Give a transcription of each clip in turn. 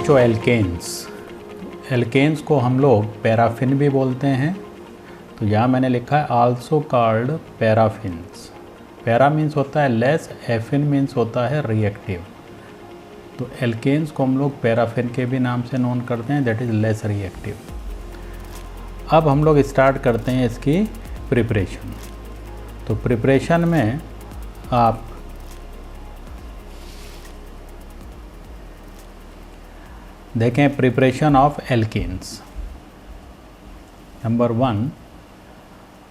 बच्चों एल्केन्स को हम लोग पैराफिन भी बोलते हैं। तो यहाँ मैंने लिखा है also called paraffins. Para means होता है लेस, एफिन मीन्स होता है रिएक्टिव। तो एल्केन्स को हम लोग पैराफिन के भी नाम से नोन करते हैं, दैट इज़ लेस रिएक्टिव। अब हम लोग स्टार्ट करते हैं इसकी प्रिपरेशन। तो प्रिपरेशन में आप देखें preparation of alkanes. Number 1,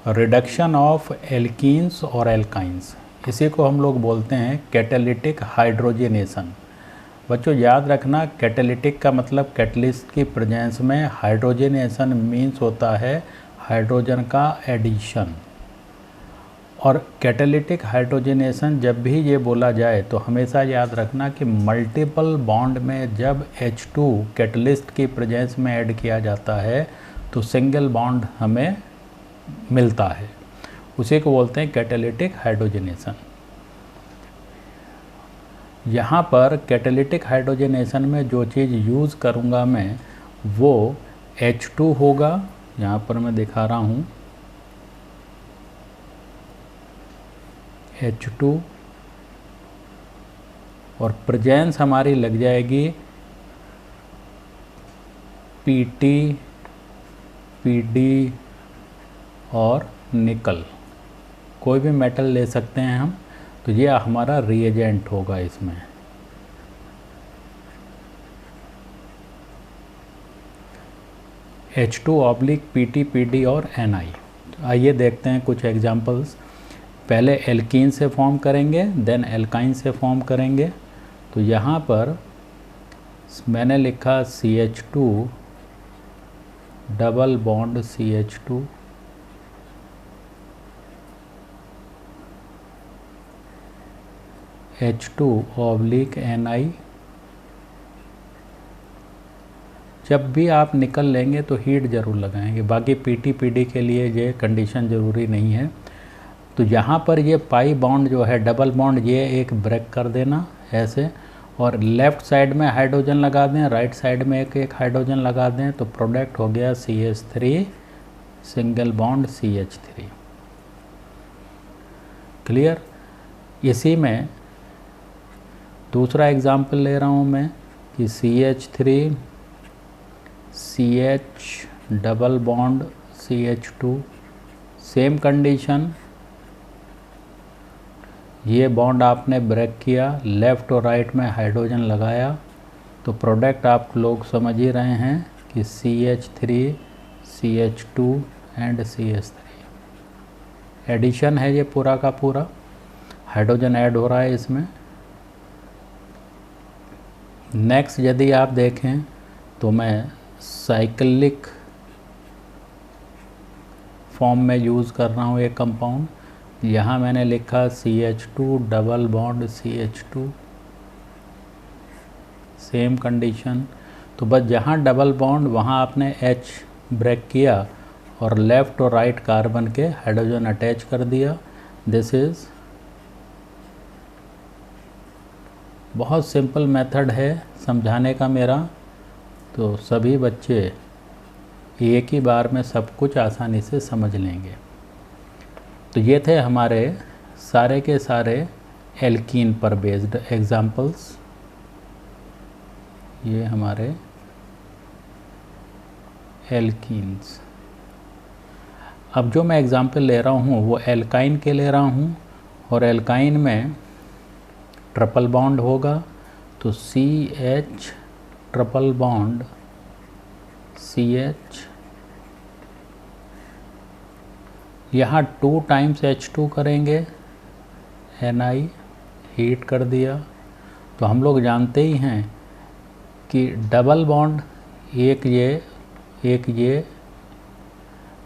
reduction of alkenes और एल्काइंस। इसी को हम लोग बोलते हैं कैटालिटिक हाइड्रोजनेशन। बच्चों याद रखना, कैटालिटिक का मतलब कैटलिस्ट की प्रेजेंस में, हाइड्रोजनेशन मीन्स होता है हाइड्रोजन का एडिशन। और कैटालिटिक हाइड्रोजनेशन जब भी ये बोला जाए तो हमेशा याद रखना कि मल्टीपल बॉन्ड में जब H2 कैटलिस्ट की प्रेजेंस में ऐड किया जाता है तो सिंगल बॉन्ड हमें मिलता है, उसी को बोलते हैं कैटालिटिक हाइड्रोजनेशन। यहाँ पर कैटालिटिक हाइड्रोजनेशन में जो चीज़ यूज़ करूँगा मैं वो H2 होगा। यहाँ पर मैं दिखा रहा हूँ H2, और प्रेजेंस हमारी लग जाएगी Pt, Pd और निकल। कोई भी मेटल ले सकते हैं हम। तो ये हमारा रिएजेंट होगा इसमें। H2 ऑब्लिक Pt, Pd और Ni। आइए देखते हैं कुछ एग्जांपल्स। पहले एल्कीन से फॉर्म करेंगे, देन एल्काइन से फॉर्म करेंगे। तो यहाँ पर मैंने लिखा CH2 double bond CH2, H2 oblique Ni। जब भी आप निकल लेंगे तो हीट ज़रूर लगाएंगे, बाकी Pt, Pd के लिए ये कंडीशन ज़रूरी नहीं है। तो यहाँ पर ये पाई बॉन्ड जो है डबल बॉन्ड, ये एक ब्रेक कर देना ऐसे, और लेफ़्ट साइड में हाइड्रोजन लगा दें, राइट साइड में एक हाइड्रोजन लगा दें, तो प्रोडक्ट हो गया CH3 single bond CH3। Clear. इसी में दूसरा एग्जाम्पल ले रहा हूँ मैं कि CH3 CH double bond CH2, same condition. ये बॉन्ड आपने ब्रेक किया, लेफ़्ट और राइट में हाइड्रोजन लगाया, तो प्रोडक्ट आप लोग समझ ही रहे हैं कि CH3 CH2 and CH3। Addition है ये पूरा का पूरा, हाइड्रोजन ऐड हो रहा है इसमें। नेक्स्ट यदि आप देखें तो मैं साइक्लिक फॉर्म में यूज़ कर रहा हूँ एक कंपाउंड। यहाँ मैंने लिखा CH2 double bond CH2, same condition. तो बस जहाँ डबल बॉन्ड वहाँ आपने H ब्रेक किया और लेफ़्ट और राइट कार्बन के हाइड्रोजन अटैच कर दिया। दिस इज़ बहुत सिंपल मेथड है समझाने का मेरा, तो सभी बच्चे एक ही बार में सब कुछ आसानी से समझ लेंगे। तो ये थे हमारे सारे के सारे एल्कीन पर बेस्ड एग्जाम्पल्स। ये हमारे एल्कीन्स। अब जो मैं एग्जाम्पल ले रहा हूँ वो एल्काइन के ले रहा हूँ, और एल्काइन में ट्रिपल बॉन्ड होगा। तो CH ट्रिपल बॉन्ड CH, यहाँ 2 टाइम्स H2 करेंगे, Ni हीट कर दिया। तो हम लोग जानते ही हैं कि डबल बॉन्ड एक ये,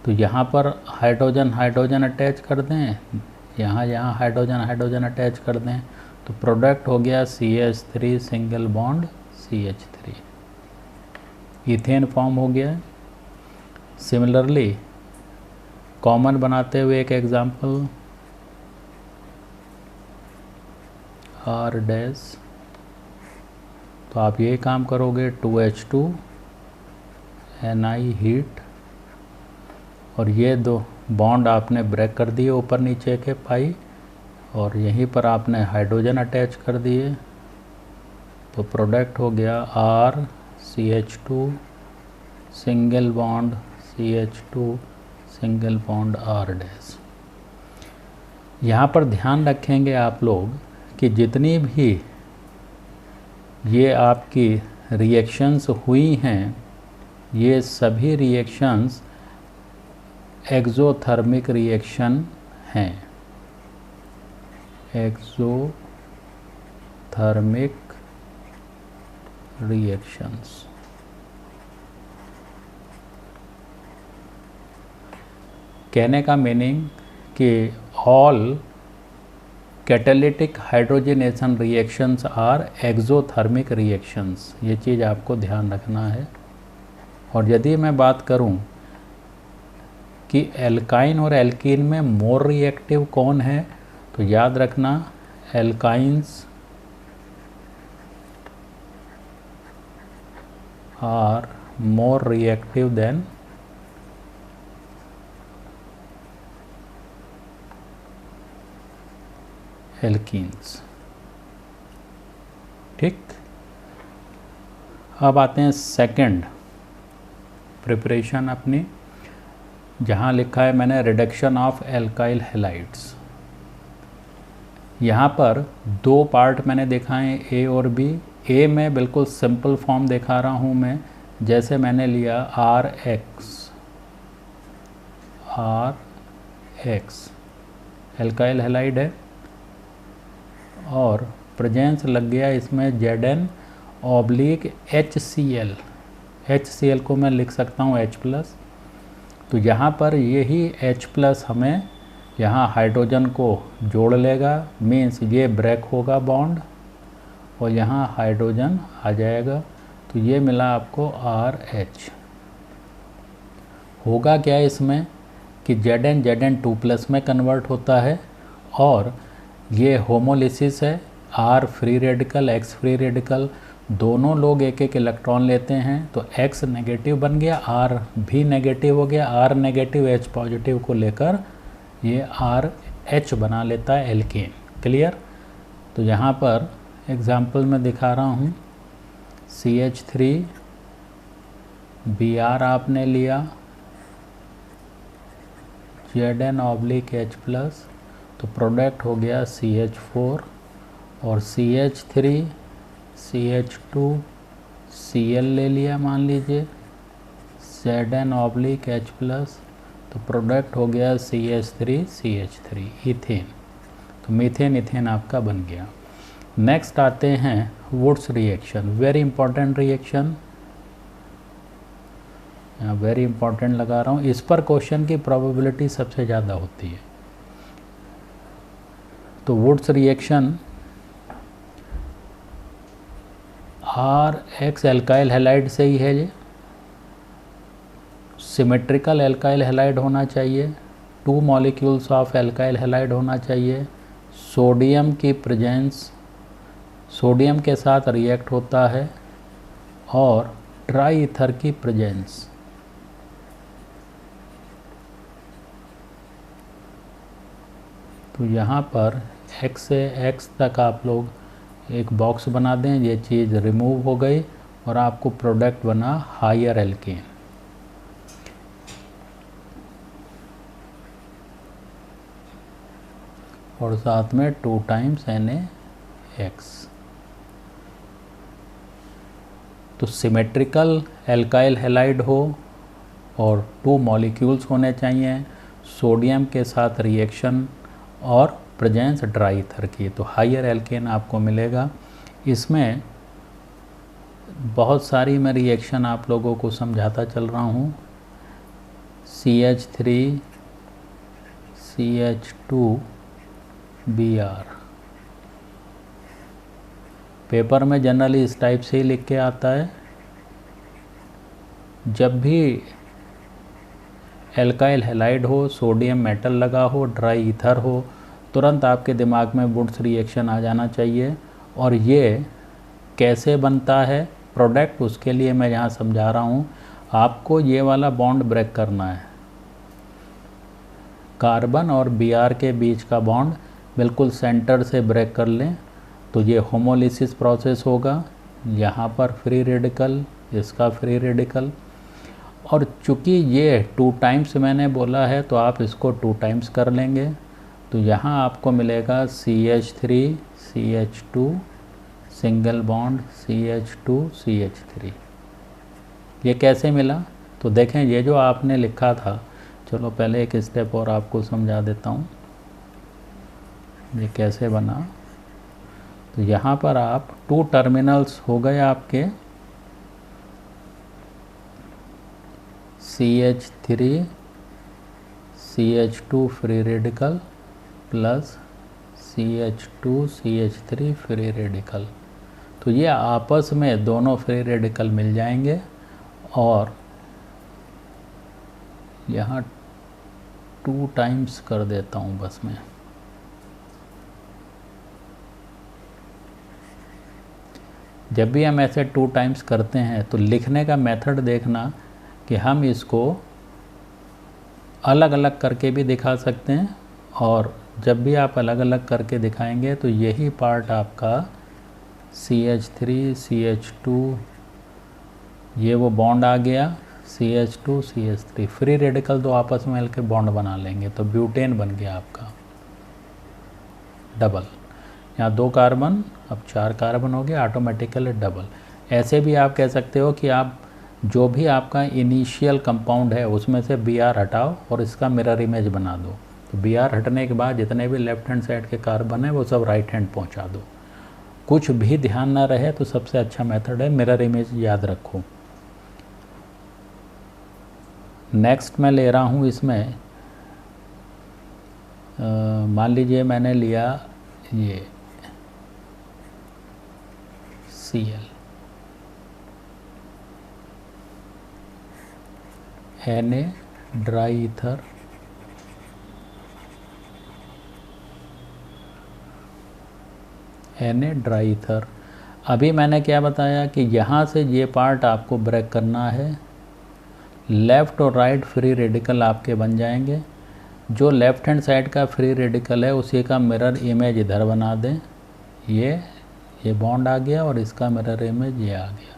तो यहाँ पर हाइड्रोजन अटैच कर दें, यहाँ हाइड्रोजन अटैच कर दें, तो प्रोडक्ट हो गया CH3 single bond CH3। Ethane form हो गया। सिमिलरली कॉमन बनाते हुए एक एग्जाम्पल, R डैश तो आप यही काम करोगे, 2H2 Ni हीट, और ये दो बॉन्ड आपने ब्रेक कर दिए ऊपर नीचे के पाई, और यहीं पर आपने हाइड्रोजन अटैच कर दिए, तो प्रोडक्ट हो गया RCH2 single bond CH2 single bond R dash. यहाँ पर ध्यान रखेंगे आप लोग कि जितनी भी ये आपकी रिएक्शंस हुई हैं, ये सभी रिएक्शंस एक्सोथर्मिक रिएक्शन हैं, एक्सोथर्मिक रिएक्शंस। कहने का मीनिंग कि all catalytic hydrogenation reactions are exothermic reactions, ये चीज़ आपको ध्यान रखना है। और यदि मैं बात करूं कि एल्काइन और एल्कीन में मोर रिएक्टिव कौन है, तो याद रखना alkynes are more reactive than alkenes. ठीक, अब आते हैं सेकंड प्रिपरेशन अपनी, जहाँ लिखा है मैंने रिडक्शन ऑफ एल्काइल हैलाइड्स। यहाँ पर दो पार्ट मैंने दिखाए ए और बी। ए में बिल्कुल सिंपल फॉर्म दिखा रहा हूँ मैं, जैसे मैंने लिया RX एल्काइल हैलाइड है, और प्रेजेंस लग गया इसमें Zn/HCl। HCl को मैं लिख सकता हूँ H+। तो यहाँ पर यही H+ हमें यहाँ हाइड्रोजन को जोड़ लेगा, मीन्स ये ब्रेक होगा बॉन्ड और यहाँ हाइड्रोजन आ जाएगा, तो ये मिला आपको RH। होगा क्या इसमें कि Zn 2+ में कन्वर्ट होता है, और ये होमोलिसिस है, R free radical X free radical, दोनों लोग एक एक इलेक्ट्रॉन लेते हैं, तो X नेगेटिव बन गया, R भी नेगेटिव हो गया, R नेगेटिव H पॉजिटिव को लेकर ये RH बना लेता है एल्केन। क्लियर? तो यहाँ पर एग्जाम्पल में दिखा रहा हूँ, CH3 Br आपने लिया, Zn/H+, तो प्रोडक्ट हो गया CH4, और CH3 CH2 Cl ले लिया मान लीजिए, Zn/H+, तो प्रोडक्ट हो गया CH3 CH3 इथेन। तो मीथेन इथेन आपका बन गया। नेक्स्ट आते हैं Wurtz reaction, very important reaction, यहाँ वेरी इंपॉर्टेंट लगा रहा हूँ, इस पर क्वेश्चन की प्रोबेबिलिटी सबसे ज़्यादा होती है। तो Wurtz reaction, RX alkyl halide से ही है, ये सिमेट्रिकल एल्काइल हैलाइड होना चाहिए, 2 मॉलिक्यूल्स ऑफ एल्काइल हैलाइड होना चाहिए, सोडियम की प्रेजेंस, सोडियम के साथ रिएक्ट होता है, और ट्राई ईथर की प्रेजेंस। तो यहाँ पर X से X तक आप लोग एक बॉक्स बना दें, ये चीज़ रिमूव हो गई और आपको प्रोडक्ट बना हायर एल्केन। और साथ में 2 टाइम्स NaX। तो सिमेट्रिकल एल्काइल हैलाइड हो और 2 मॉलिक्यूल्स होने चाहिए, सोडियम के साथ रिएक्शन और प्रेजेंस ड्राई ईथर की, तो हायर एल्केन आपको मिलेगा। इसमें बहुत सारी मैं रिएक्शन आप लोगों को समझाता चल रहा हूँ। CH3 CH2 Br, पेपर में जनरली इस टाइप से ही लिख के आता है। जब भी एल्काइल हैलाइड हो, सोडियम मेटल लगा हो, ड्राई ईथर हो, तुरंत आपके दिमाग में वुड्स रिएक्शन आ जाना चाहिए। और ये कैसे बनता है प्रोडक्ट, उसके लिए मैं यहाँ समझा रहा हूँ। आपको ये वाला बॉन्ड ब्रेक करना है, कार्बन और Br के बीच का बॉन्ड बिल्कुल सेंटर से ब्रेक कर लें तो ये होमोलिसिस प्रोसेस होगा। यहाँ पर फ्री रेडिकल, इसका फ्री रेडिकल, और चूँकि ये 2 टाइम्स मैंने बोला है तो आप इसको 2 टाइम्स कर लेंगे। तो यहाँ आपको मिलेगा CH3 CH2 single bond CH2 CH3। ये कैसे मिला? तो देखें, ये जो आपने लिखा था, चलो पहले एक स्टेप और आपको समझा देता हूँ ये कैसे बना। तो यहाँ पर आप 2 टर्मिनल्स हो गए आपके, CH3 CH2 free radical plus CH2 CH3 free radical. तो ये आपस में दोनों फ्री रेडिकल मिल जाएंगे और यहाँ 2 टाइम्स कर देता हूँ बस मैं। जब भी हम ऐसे 2 टाइम्स करते हैं तो लिखने का मेथड देखना कि हम इसको अलग अलग करके भी दिखा सकते हैं, और जब भी आप अलग अलग करके दिखाएंगे तो यही पार्ट आपका CH3 CH2, ये वो बॉन्ड आ गया CH2 CH3, फ्री रेडिकल तो आपस में मिलकर बॉन्ड बना लेंगे तो ब्यूटेन बन गया आपका डबल। यहाँ 2 कार्बन, अब 4 कार्बन हो गया, ऑटोमेटिकली डबल। ऐसे भी आप कह सकते हो कि आप जो भी आपका इनिशियल कंपाउंड है उसमें से Br हटाओ और इसका मिरर इमेज बना दो। तो Br हटने के बाद जितने भी लेफ्ट हैंड साइड के कार्बन है वो सब राइट हैंड पहुंचा दो। कुछ भी ध्यान ना रहे तो सबसे अच्छा मेथड है मिरर इमेज, याद रखो। नेक्स्ट मैं ले रहा हूँ इसमें, मान लीजिए मैंने लिया ये Cl, Na dry ether, Na dry ether. अभी मैंने क्या बताया कि यहाँ से ये पार्ट आपको ब्रेक करना है, लेफ़्ट और राइट फ्री रेडिकल आपके बन जाएंगे। जो लेफ़्ट हैंड साइड का फ्री रेडिकल है उसी का मिरर इमेज इधर बना दें, ये बॉन्ड आ गया और इसका मिरर इमेज ये आ गया।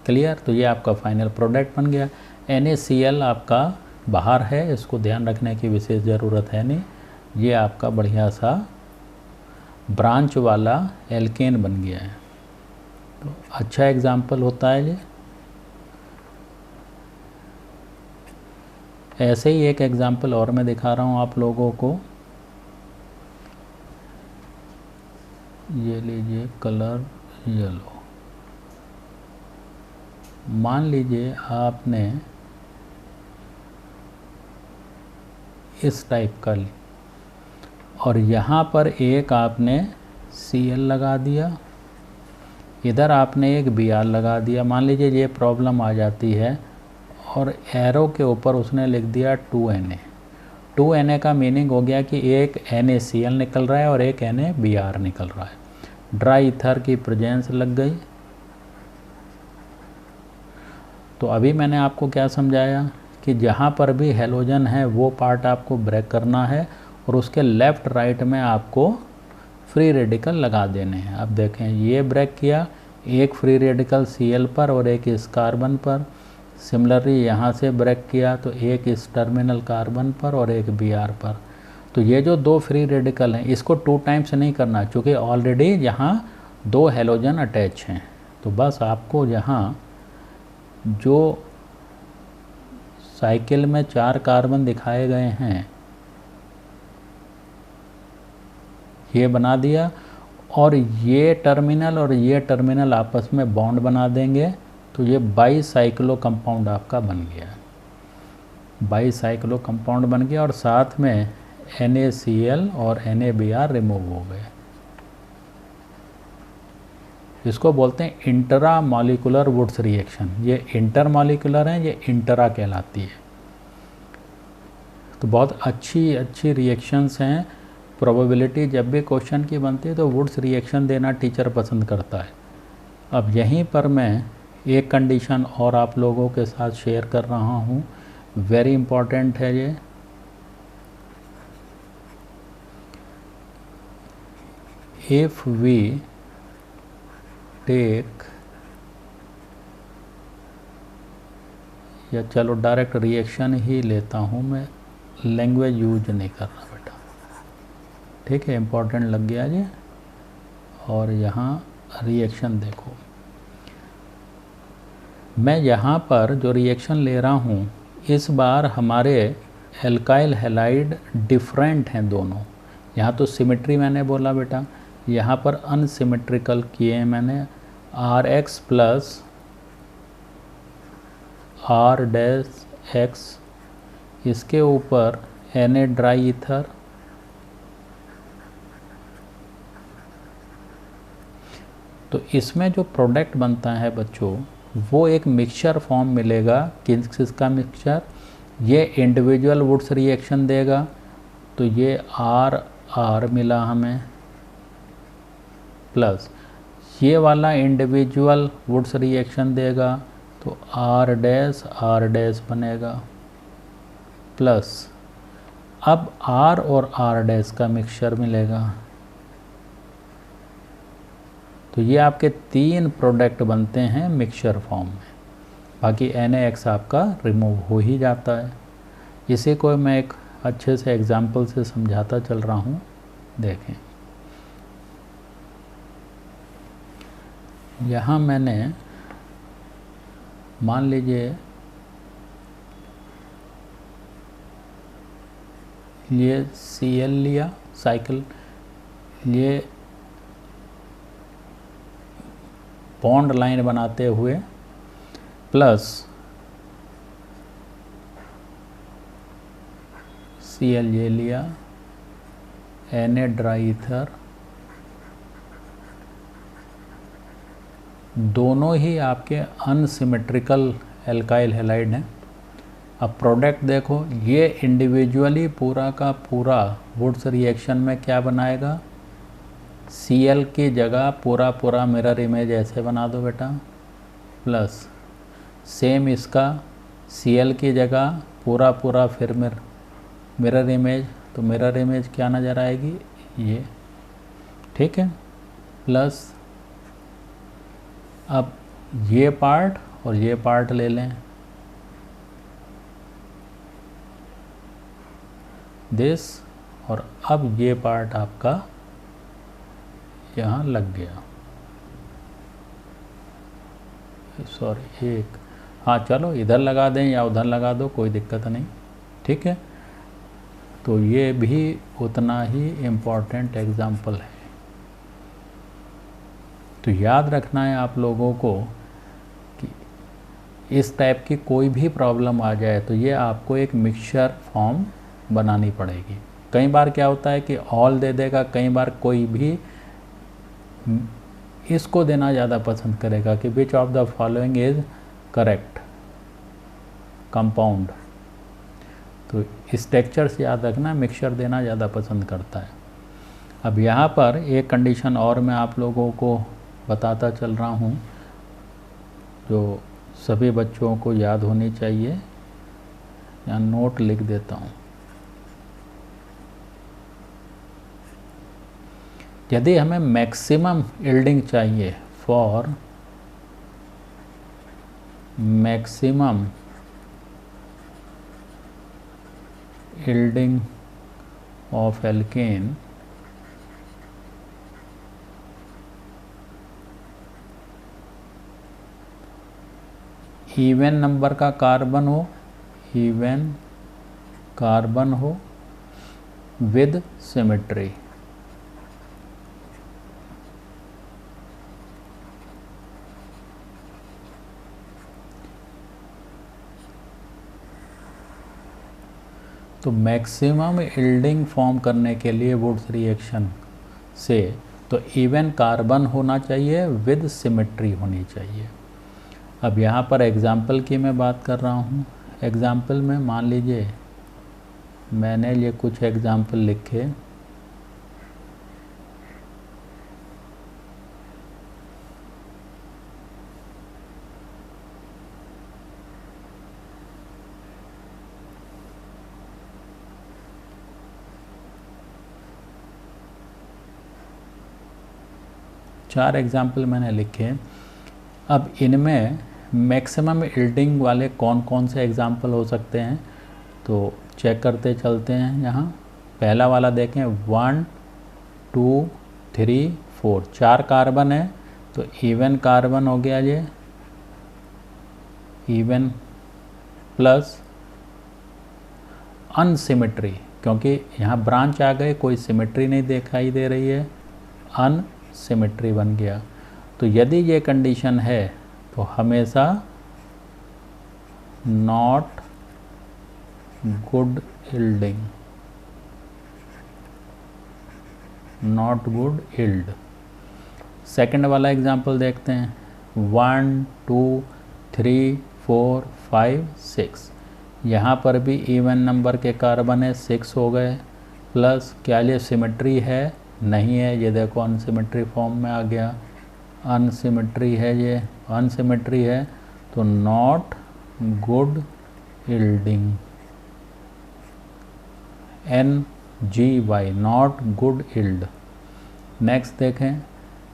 क्लियर? तो ये आपका फाइनल प्रोडक्ट बन गया। NaCl आपका बाहर है, इसको ध्यान रखने की विशेष ज़रूरत है नहीं। ये आपका बढ़िया सा ब्रांच वाला एल्केन बन गया है। तो अच्छा एग्जाम्पल होता है ये। ऐसे ही एक एग्जाम्पल और मैं दिखा रहा हूँ आप लोगों को। ये लीजिए कलर येलो। मान लीजिए आपने इस टाइप का और यहाँ पर एक आपने Cl लगा दिया, इधर आपने एक Br लगा दिया। मान लीजिए ये प्रॉब्लम आ जाती है और एरो के ऊपर उसने लिख दिया 2Na। 2Na का मीनिंग हो गया कि एक NaCl निकल रहा है और एक NaBr निकल रहा है। ड्राई ईथर की प्रेजेंस लग गई। तो अभी मैंने आपको क्या समझाया कि जहाँ पर भी हेलोजन है वो पार्ट आपको ब्रेक करना है और उसके लेफ़्ट राइट में आपको फ्री रेडिकल लगा देने हैं। अब देखें, ये ब्रेक किया, एक फ्री रेडिकल Cl पर और एक इस कार्बन पर। सिमिलरली यहाँ से ब्रेक किया तो एक इस टर्मिनल कार्बन पर और एक Br पर। तो ये जो 2 फ्री रेडिकल हैं इसको 2 टाइम्स नहीं करना, क्योंकि ऑलरेडी यहाँ 2 हेलोजन अटैच हैं। तो बस आपको यहाँ जो साइकिल में 4 कार्बन दिखाए गए हैं ये बना दिया और ये टर्मिनल आपस में बॉन्ड बना देंगे। तो ये बाईसाइक्लो कंपाउंड आपका बन गया। बाईसाइक्लो कंपाउंड बन गया और साथ में NaCl और NaBr रिमूव हो गए। इसको बोलते हैं इंट्रा मॉलिकुलर वुड्स रिएक्शन। ये इंटर मॉलिकुलर है, ये इंट्रा कहलाती है। तो बहुत अच्छी रिएक्शंस हैं। प्रोबेबिलिटी जब भी क्वेश्चन की बनती है तो वुड्स रिएक्शन देना टीचर पसंद करता है। अब यहीं पर मैं एक कंडीशन और आप लोगों के साथ शेयर कर रहा हूँ, वेरी इम्पॉर्टेंट है ये। इफ वी टेक, या चलो डायरेक्ट रिएक्शन ही लेता हूँ मैं, लैंग्वेज यूज नहीं कर रहा बेटा, ठीक है, इम्पोर्टेंट लग गया ये। और यहाँ रिएक्शन देखो, मैं यहाँ पर जो रिएक्शन ले रहा हूँ, इस बार हमारे एल्काइल हैलाइड डिफरेंट हैं दोनों। यहाँ तो सिमेट्री मैंने बोला बेटा, यहाँ पर अनसिमेट्रिकल किए हैं मैंने। R X plus R dash X, इसके ऊपर Na ड्राई ईथर, तो इसमें जो प्रोडक्ट बनता है बच्चों, वो एक मिक्सचर फॉर्म मिलेगा। किसका मिक्सचर? ये इंडिविजुअल वुड्स रिएक्शन देगा, तो ये आर आर मिला हमें, प्लस ये वाला इंडिविजुअल वुड्स रिएक्शन देगा, तो आर डैश बनेगा, प्लस अब आर और आर डैश का मिक्सचर मिलेगा। तो ये आपके 3 प्रोडक्ट बनते हैं मिक्सचर फॉर्म में। बाकी NaX आपका रिमूव हो ही जाता है। इसी को मैं एक अच्छे से एग्जाम्पल से समझाता चल रहा हूँ, देखें। यहाँ मैंने मान लीजिए ये Cl लिया साइकिल, ये बॉन्ड लाइन बनाते हुए, प्लस Cl ये लिया, Na ड्राई ईथर, दोनों ही आपके अनसिमेट्रिकल एल्काइल हैलाइड हैं। अब प्रोडक्ट देखो, ये इंडिविजुअली पूरा का पूरा वुड्स रिएक्शन में क्या बनाएगा? Cl की जगह पूरा मिरर इमेज ऐसे बना दो बेटा, प्लस सेम इसका Cl की जगह पूरा फिर मिरर इमेज, तो मिरर इमेज क्या नज़र आएगी? ये, ठीक है। प्लस अब ये पार्ट और ये पार्ट ले लें, दिस, और अब ये पार्ट आपका यहाँ लग गया, सॉरी एक, हाँ चलो इधर लगा दें या उधर लगा दो, कोई दिक्कत नहीं, ठीक है। तो ये भी उतना ही इम्पोर्टेंट एग्जाम्पल है। तो याद रखना है आप लोगों को कि इस टाइप की कोई भी प्रॉब्लम आ जाए तो ये आपको एक मिक्सचर फॉर्म बनानी पड़ेगी। कई बार क्या होता है कि ऑल दे देगा, कई बार कोई भी इसको देना ज़्यादा पसंद करेगा कि विच of the following is correct compound. तो स्ट्रक्चर से याद रखना, मिक्सचर देना ज़्यादा पसंद करता है। अब यहाँ पर एक कंडीशन और मैं आप लोगों को बताता चल रहा हूँ, जो सभी बच्चों को याद होनी चाहिए, यहाँ नोट लिख देता हूँ। यदि हमें मैक्सिमम यील्डिंग चाहिए, for maximum yielding of alkene, even number का कार्बन हो, इवन कार्बन हो विद सिमेट्री, तो मैक्सिमम यील्डिंग फॉर्म करने के लिए वुड्स रिएक्शन से तो इवन कार्बन होना चाहिए विद सिमेट्री होनी चाहिए। अब यहाँ पर एग्ज़ाम्पल की मैं बात कर रहा हूँ। एग्ज़ाम्पल में मान लीजिए मैंने ये कुछ एग्ज़ाम्पल लिखे, 4 एग्जाम्पल मैंने लिखे। अब इनमें मैक्सिमम यील्डिंग वाले कौन कौन से एग्जाम्पल हो सकते हैं तो चेक करते चलते हैं। यहाँ पहला वाला देखें 1 2 3 4 4 कार्बन है तो इवन कार्बन हो गया ये, इवन प्लस अनसिमेट्री, क्योंकि यहाँ ब्रांच आ गए कोई सिमेट्री नहीं दिखाई दे रही है, अनसिमेट्री बन गया। तो यदि ये कंडीशन है तो हमेशा not good yielding, not good yield. Second वाला एग्जांपल देखते हैं 1 2 3 4 5 6। यहाँ पर भी इवन नंबर के कार्बन है, 6 हो गए, प्लस क्या ये सिमेट्री है, नहीं है, ये देखो अनसिमेट्री फॉर्म में आ गया, अनसिमेट्री है, ये अनसिमेट्री है तो not good yielding, NGY, not good yield. Next देखें,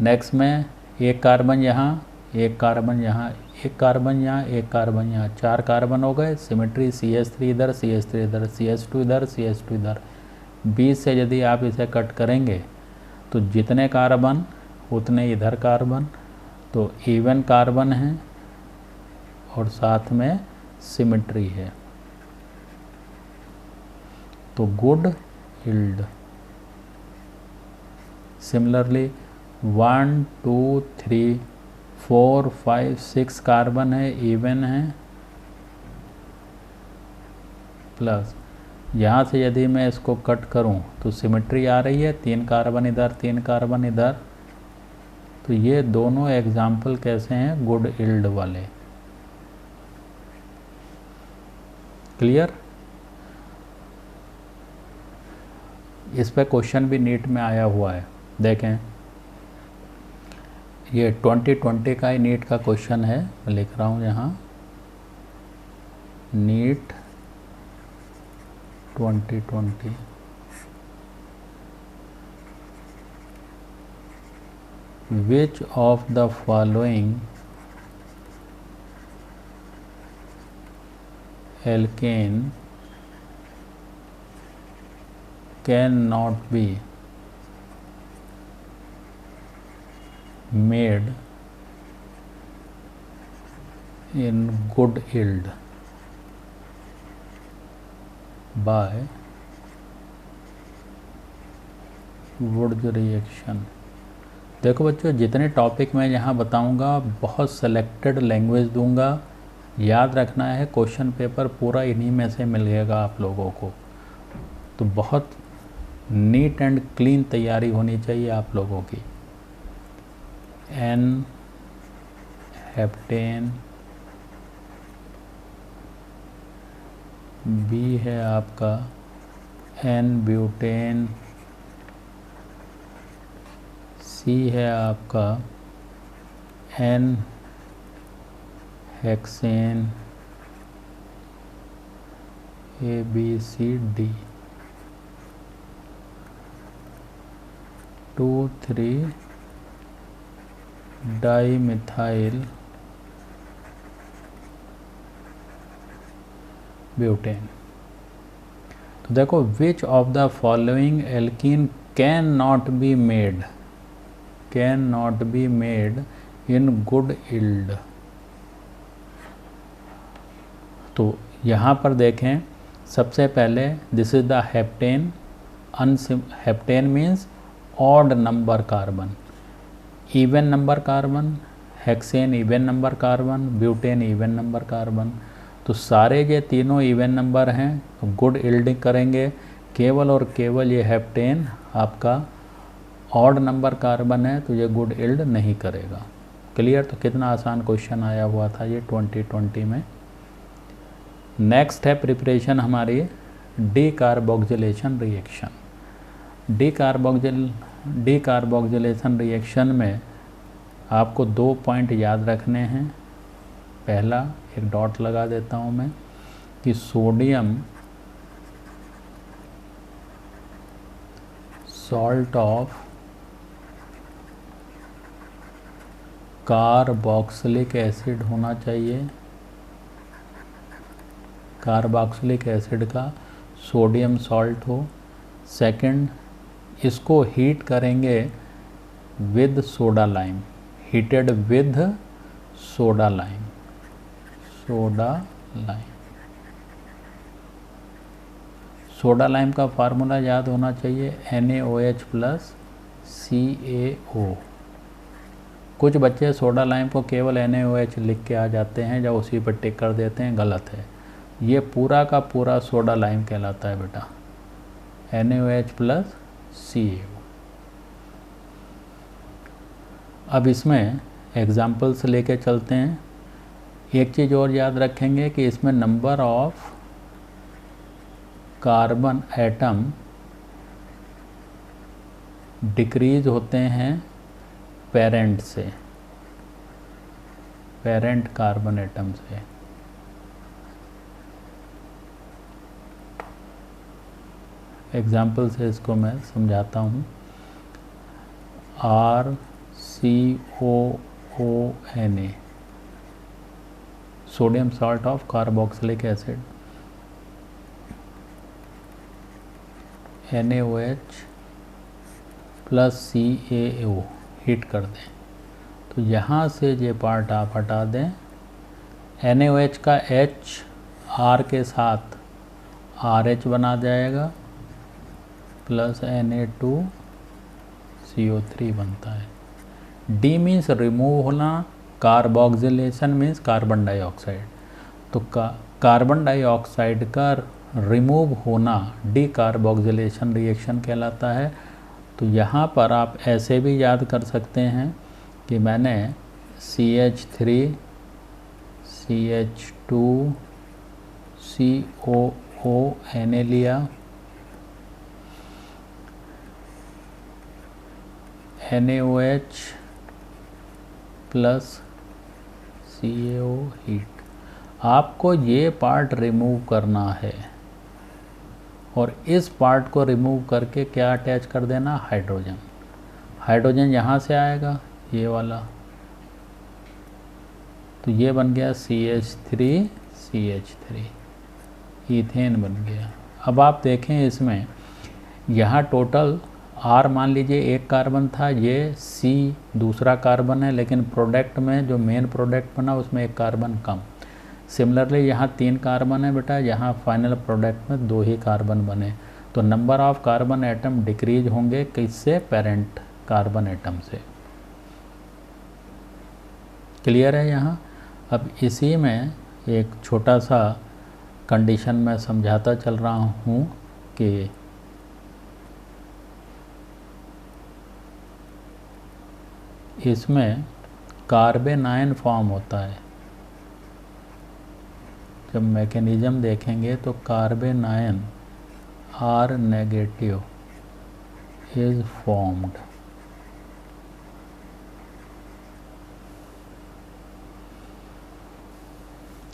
नेक्स्ट में एक कार्बन यहाँ, एक कार्बन यहाँ, एक कार्बन यहाँ, एक कार्बन यहाँ, 4 कार्बन हो गए, सिमेट्री CH3 इधर, CH3 इधर, CH2 इधर, CH2 इधर। 20 से यदि आप इसे कट करेंगे तो जितने कार्बन उतने इधर कार्बन, तो इवन कार्बन है और साथ में सिमेट्री है, तो गुड यील्ड। सिमिलरली 1 2 3 4 5 6 कार्बन है, इवन है, प्लस यहाँ से यदि मैं इसको कट करूँ तो सिमेट्री आ रही है, 3 कार्बन इधर, 3 कार्बन इधर। तो ये दोनों एग्जाम्पल कैसे हैं, गुड यील्ड वाले। क्लियर? इस पे क्वेश्चन भी नीट में आया हुआ है, देखें ये 2020 का ही नीट का क्वेश्चन है, मैं लिख रहा हूँ यहाँ, NEET 2020। Which of the following alkane cannot be made in good yield by Wurtz reaction? देखो बच्चों, जितने टॉपिक मैं यहाँ बताऊँगा बहुत सेलेक्टेड लैंग्वेज दूंगा, याद रखना है क्वेश्चन पेपर पूरा इन्हीं में से मिलेगा आप लोगों को। तो बहुत नीट एंड क्लीन तैयारी होनी चाहिए आप लोगों की। N हेप्टेन, B है आपका N ब्यूटेन, C है आपका N hexane, ABCD 2 3 dimethyl butane. तो देखो, विच of the following alkene can not be made, can not be made in good yield. तो यहाँ पर देखें, सबसे पहले this is the heptane, heptane means odd number carbon, even number carbon, hexane even number carbon, butane even number carbon. तो सारे ये तीनों इवन नंबर हैं, तो गुड यील्डिंग करेंगे। केवल और केवल ये हेप्टेन आपका ऑड नंबर कार्बन है, तो ये गुड यील्ड नहीं करेगा। क्लियर? तो कितना आसान क्वेश्चन आया हुआ था ये 2020 में। नेक्स्ट है प्रिपरेशन हमारी डीकार्बोक्सिलेशन रिएक्शन। डीकार्बोक्सिलेशन रिएक्शन में आपको 2 पॉइंट याद रखने हैं। पहला, एक डॉट लगा देता हूँ मैं, कि sodium salt of carboxylic acid होना चाहिए, कार्बोक्सिलिक एसिड का सोडियम सॉल्ट हो। सेकंड, इसको हीट करेंगे with soda lime, heated with soda lime, soda lime. Soda lime का फार्मूला याद होना चाहिए NaOH प्लस CaO। कुछ बच्चे सोडा लाइम को केवल NaOH लिख के आ जाते हैं, जब उसी पर टिक कर देते हैं, गलत है। ये पूरा का पूरा सोडा लाइम कहलाता है बेटा, NaOH प्लस CaO। अब इसमें एग्जाम्पल्स लेके चलते हैं। एक चीज़ और याद रखेंगे कि इसमें number of carbon atom decrease होते हैं पेरेंट से, पेरेंट कार्बन एटम से। एग्जाम्पल से इसको मैं समझाता हूँ। RCOONA, sodium salt of carboxylic acid, NaOH plus CaO heat कर दें, तो यहाँ से ये पार्ट आप हटा दें। NaOH का H R के साथ RH बना जाएगा, प्लस Na2CO3 बनता है। D मीन्स रिमूव होना, कार्बोक्सिलेशन मीन्स कार्बन डाइऑक्साइड। तो कार्बन डाइऑक्साइड का रिमूव होना डीकार्बोक्सिलेशन रिएक्शन कहलाता है। तो यहाँ पर आप ऐसे भी याद कर सकते हैं कि मैंने CH3 CH2 COONA लिया, NaOH प्लस CaO हीट। आपको ये पार्ट रिमूव करना है और इस पार्ट को रिमूव करके क्या अटैच कर देना, हाइड्रोजन। हाइड्रोजन यहाँ से आएगा, ये वाला, तो ये बन गया CH3 CH3, ईथेन बन गया। अब आप देखें इसमें यहाँ टोटल R मान लीजिए एक कार्बन था, ये C दूसरा कार्बन है, लेकिन प्रोडक्ट में जो मेन प्रोडक्ट बना उसमें एक कार्बन कम। सिमिलरली यहाँ 3 कार्बन है बेटा, यहाँ फाइनल प्रोडक्ट में 2 ही कार्बन बने, तो number of carbon atom decrease होंगे किससे, पेरेंट कार्बन एटम से। क्लियर है यहाँ। अब इसी में एक छोटा सा कंडीशन मैं समझाता चल रहा हूँ कि इसमें कार्बन आयन फॉर्म होता है। जब मैकेनिज्म देखेंगे तो carbon ion R negative is formed.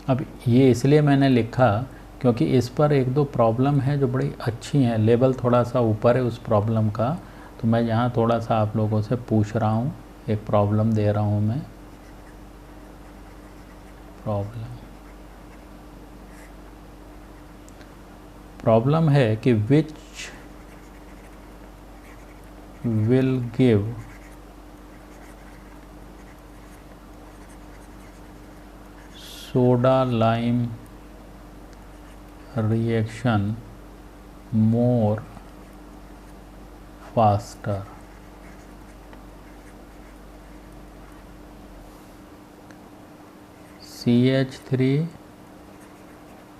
अब ये इसलिए मैंने लिखा क्योंकि इस पर एक दो प्रॉब्लम है जो बड़ी अच्छी हैं, लेवल थोड़ा सा ऊपर है उस प्रॉब्लम का, तो मैं यहाँ थोड़ा सा आप लोगों से पूछ रहा हूँ, एक प्रॉब्लम दे रहा हूँ मैं। प्रॉब्लम है कि which will give soda lime reaction more faster. CH3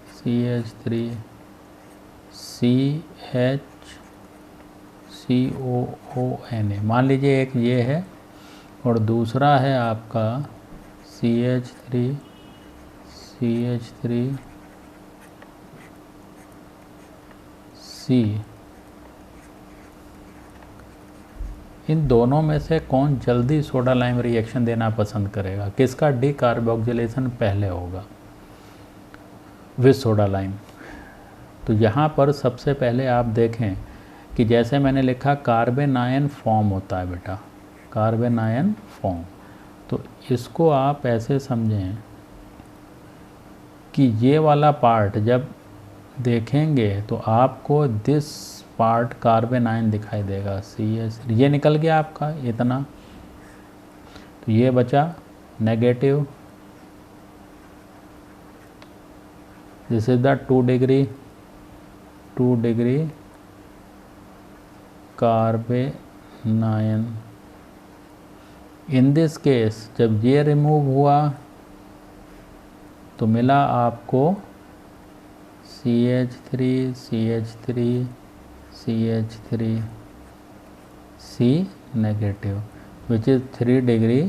CHCOONA मान लीजिए, एक ये है और दूसरा है आपका CH3 C। इन दोनों में से कौन जल्दी सोडा लाइम रिएक्शन देना पसंद करेगा, किसका डीकार्बोक्सिलेशन पहले होगा विद सोडा लाइम। तो यहाँ पर सबसे पहले आप देखें कि जैसे मैंने लिखा कार्बन आयन फॉर्म होता है बेटा, कार्बन आयन फॉर्म। तो इसको आप ऐसे समझें कि ये वाला पार्ट जब देखेंगे तो आपको दिस पार्ट कार्बन आयन दिखाई देगा CH, ये निकल गया आपका इतना, तो ये बचा negative, this is the 2 degree carbon ion. In this case जब ये रिमूव हुआ तो मिला आपको CH3 CH3 CH3 C negative which is 3 degree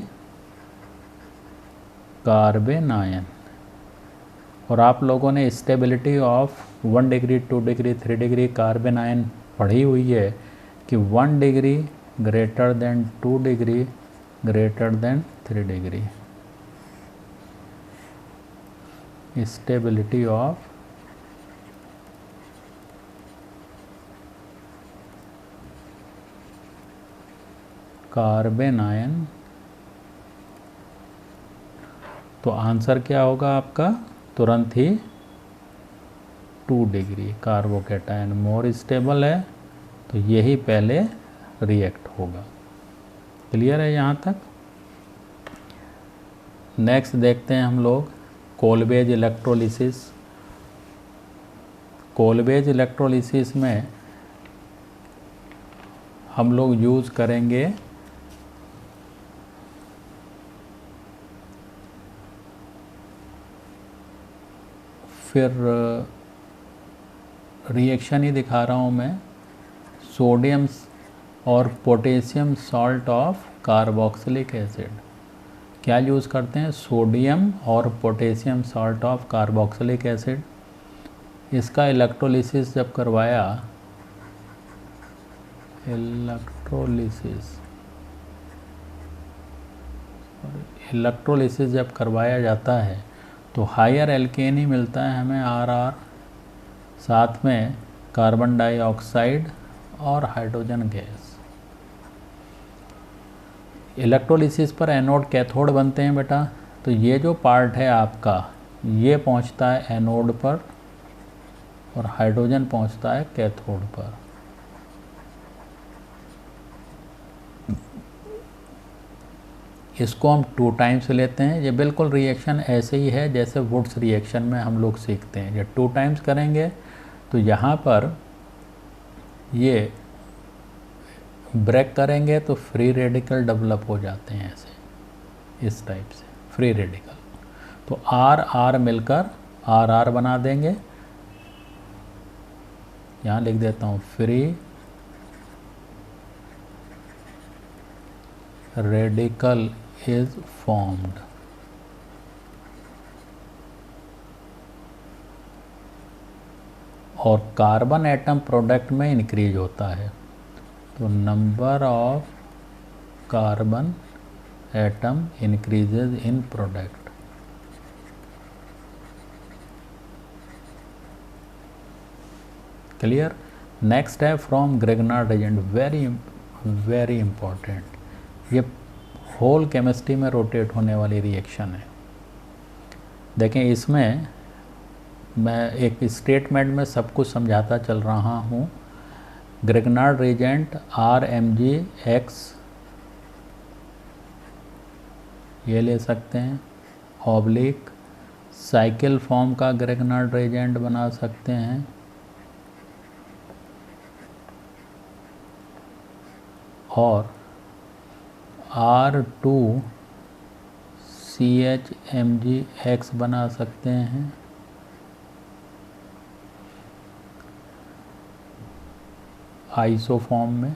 carbon ion. और आप लोगों ने stability of 1 degree 2 degree 3 degree carbon ion पढ़ी हुई है कि 1 degree greater than 2 degree greater then 3 degree stability of carbon ion. तो आंसर क्या होगा आपका तुरंत ही 2 डिग्री। कार्बोकैटायन मोर स्टेबल है तो यही पहले रिएक्ट होगा। क्लियर है यहाँ तक। नेक्स्ट देखते हैं हम लोग कोलबेज इलेक्ट्रोलिसिस। कोलबेज इलेक्ट्रोलिसिस में हम लोग यूज़ करेंगे फिर रिएक्शन ही दिखा रहा हूँ मैं, सोडियम और potassium salt of carboxylic acid. क्या यूज़ करते हैं? सोडियम और potassium salt of carboxylic acid. इसका इलेक्ट्रोलिसिस जब करवाया, इलेक्ट्रोलिसिस जब करवाया जाता है तो हायर एल्केन ही मिलता है हमें RR, साथ में कार्बन डाइऑक्साइड और हाइड्रोजन गैस। इलेक्ट्रोलिसिस पर एनोड कैथोड बनते हैं बेटा। तो ये जो पार्ट है आपका ये पहुंचता है एनोड पर और हाइड्रोजन पहुंचता है कैथोड पर। इसको हम 2 टाइम्स लेते हैं। ये बिल्कुल रिएक्शन ऐसे ही है जैसे वुड्स रिएक्शन में हम लोग सीखते हैं। ये 2 टाइम्स करेंगे तो यहाँ पर ये ब्रेक करेंगे तो फ्री रेडिकल डेवलप हो जाते हैं ऐसे, इस टाइप से फ्री रेडिकल। तो R मिलकर RR बना देंगे। यहाँ लिख देता हूँ फ्री रेडिकल इज फॉर्म्ड। और कार्बन एटम प्रोडक्ट में इंक्रीज होता है, तो number of carbon atom increases in product. Clear. Next है from grignard agent, very important. ये होल केमिस्ट्री में रोटेट होने वाली रिएक्शन है। देखें इसमें मैं एक स्टेटमेंट में सब कुछ समझाता चल रहा हूँ। ग्रेगनार्ड रिएजेंट RMgX ये ले सकते हैं, ऑब्लिक साइकिल फॉर्म का ग्रेगनार्ड रिएजेंट बना सकते हैं, और R2CHMgX बना सकते हैं। आइसोफॉर्म में।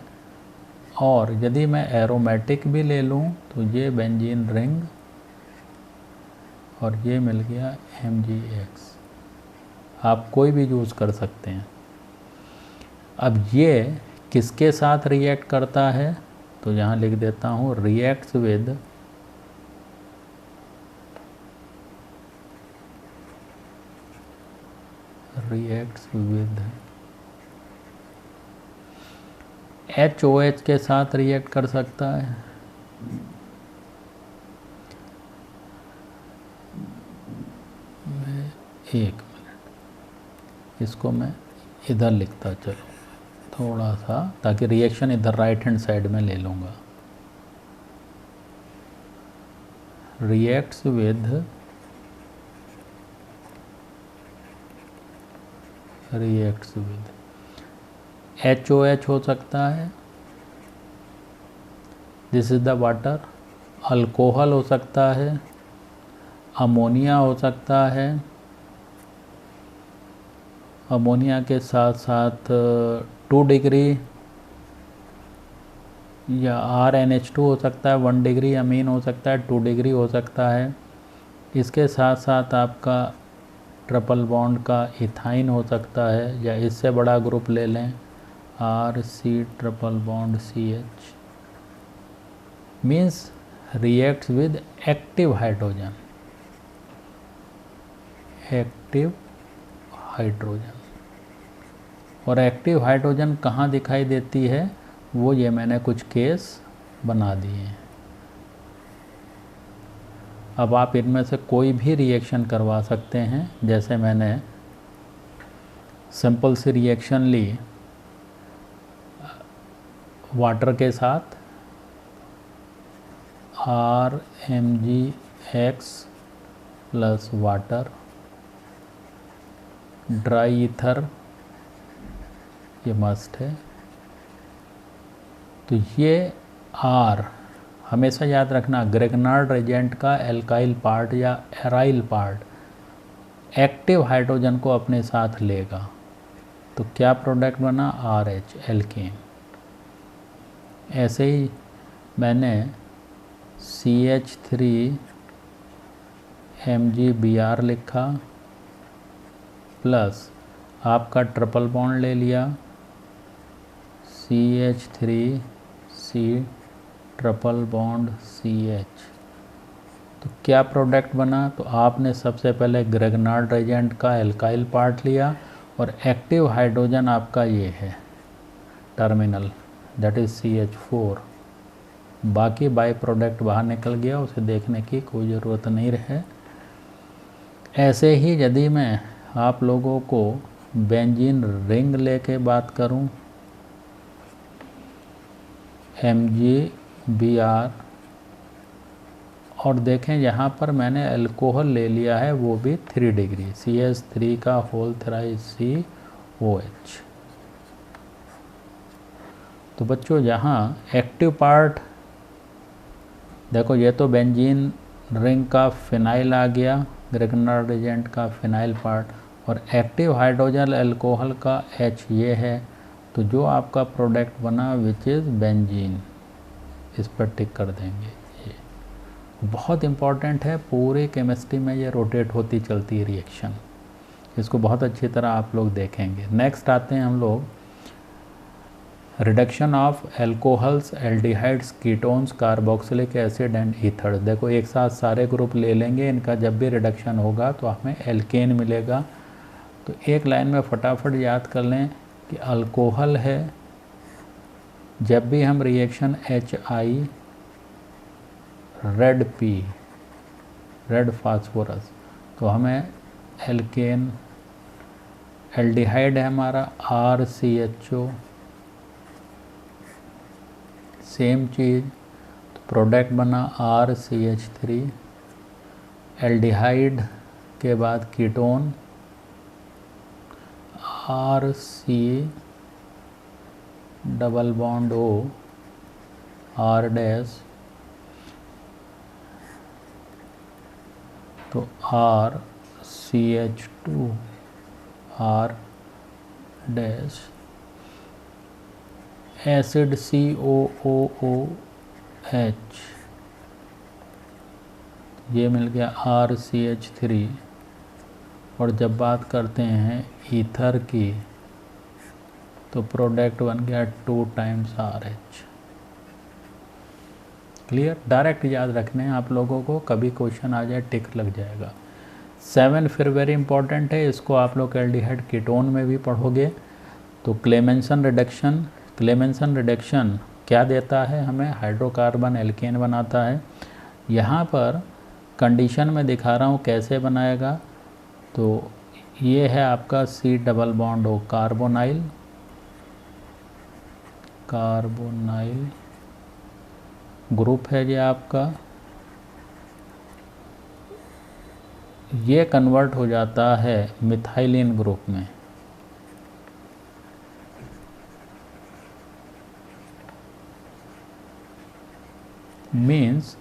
और यदि मैं एरोमेटिक भी ले लूँ तो ये बेंजीन रिंग और ये मिल गया MgX। आप कोई भी यूज़ कर सकते हैं। अब ये किसके साथ रिएक्ट करता है? तो यहाँ लिख देता हूँ रिएक्ट्स विद HOH के साथ रिएक्ट कर सकता है। एक मिनट, इसको मैं इधर लिखता चलो थोड़ा सा, ताकि रिएक्शन इधर राइट हैंड साइड में ले लूँगा। रिएक्ट्स विद HOH हो सकता है, this is the water. Alcohol हो सकता है, अमोनिया हो सकता है, अमोनिया के साथ साथ 2 डिग्री या RNH2 हो सकता है, 1 डिग्री अमीन हो सकता है, 2 डिग्री हो सकता है। इसके साथ साथ आपका ट्रिपल बॉन्ड का इथाइन हो सकता है, या इससे बड़ा ग्रुप ले लें RC triple bond CH, means reacts with active hydrogen, active hydrogen. और एक्टिव हाइड्रोजन कहाँ दिखाई देती है, वो ये मैंने कुछ केस बना दिए हैं। अब आप इनमें से कोई भी रिएक्शन करवा सकते हैं। जैसे मैंने सिंपल सी रिएक्शन ली वाटर के साथ, RMgX plus water, dry ether, ये मस्ट है। तो ये R हमेशा याद रखना, ग्रेगनार्ड एजेंट का एल्काइल पार्ट या एराइल पार्ट एक्टिव हाइड्रोजन को अपने साथ लेगा। तो क्या प्रोडक्ट बना, RH एल्केन। ऐसे ही मैंने CH3MgBr लिखा, प्लस आपका ट्रिपल बॉन्ड ले लिया CH3C ट्रिपल बॉन्ड CH। तो क्या प्रोडक्ट बना, तो आपने सबसे पहले ग्रेगनार्ड एजेंट का एल्काइल पार्ट लिया और एक्टिव हाइड्रोजन आपका ये है टर्मिनल, दैट इज CH4। बाकी बाई प्रोडक्ट बाहर निकल गया, उसे देखने की कोई ज़रूरत नहीं रहे। ऐसे ही यदि मैं आप लोगों को बेंजीन रिंग लेके बात करूं, MgBr, और देखें यहाँ पर मैंने अल्कोहल ले लिया है, वो भी 3 डिग्री, CH3 का होल थ्राइस COH। तो बच्चों यहाँ एक्टिव पार्ट देखो, ये तो बेंजीन रिंग का फिनाइल आ गया, ग्रेगनार्ड एजेंट का फिनाइल पार्ट, और एक्टिव हाइड्रोजन अल्कोहल का H ये है। तो जो आपका प्रोडक्ट बना विच इज़ बेंजीन, इस पर टिक कर देंगे। ये बहुत इम्पॉर्टेंट है, पूरे केमिस्ट्री में ये रोटेट होती चलती है रिएक्शन, इसको बहुत अच्छी तरह आप लोग देखेंगे। नेक्स्ट आते हैं हम लोग reduction of alcohols, aldehydes, ketones, carboxylic acid and ether. देखो एक साथ सारे ग्रुप ले लेंगे, इनका जब भी रिडक्शन होगा तो हमें एल्केन मिलेगा। तो एक लाइन में फटाफट याद कर लें कि अल्कोहल है, जब भी हम reaction HI red P red phosphorus, तो हमें एल्केन। एल्डिहाइड है हमारा RCHO, सेम चीज़, तो प्रोडक्ट बना RCH3। एल्डिहाइड के बाद ketone RC double bond O R dash, तो RCH2 R dash, acid COOH, ये मिल गया RCH3। और जब बात करते हैं ईथर की, तो प्रोडक्ट बन गया 2 टाइम्स RH। क्लियर, डायरेक्ट याद रखने हैं आप लोगों को, कभी क्वेश्चन आ जाए टिक लग जाएगा। 7 फिर वेरी इंपॉर्टेंट है, इसको आप लोग एल्डिहाइड कीटोन में भी पढ़ोगे। तो क्लेमेंसन रिडक्शन, क्लेमेंसन रिडक्शन क्या देता है हमें, हाइड्रोकार्बन एल्केन बनाता है। यहाँ पर कंडीशन में दिखा रहा हूँ कैसे बनाएगा। तो ये है आपका C double bond O, carbonyl group है ये आपका। ये कन्वर्ट हो जाता है मिथाइलिन ग्रुप में। मीन्स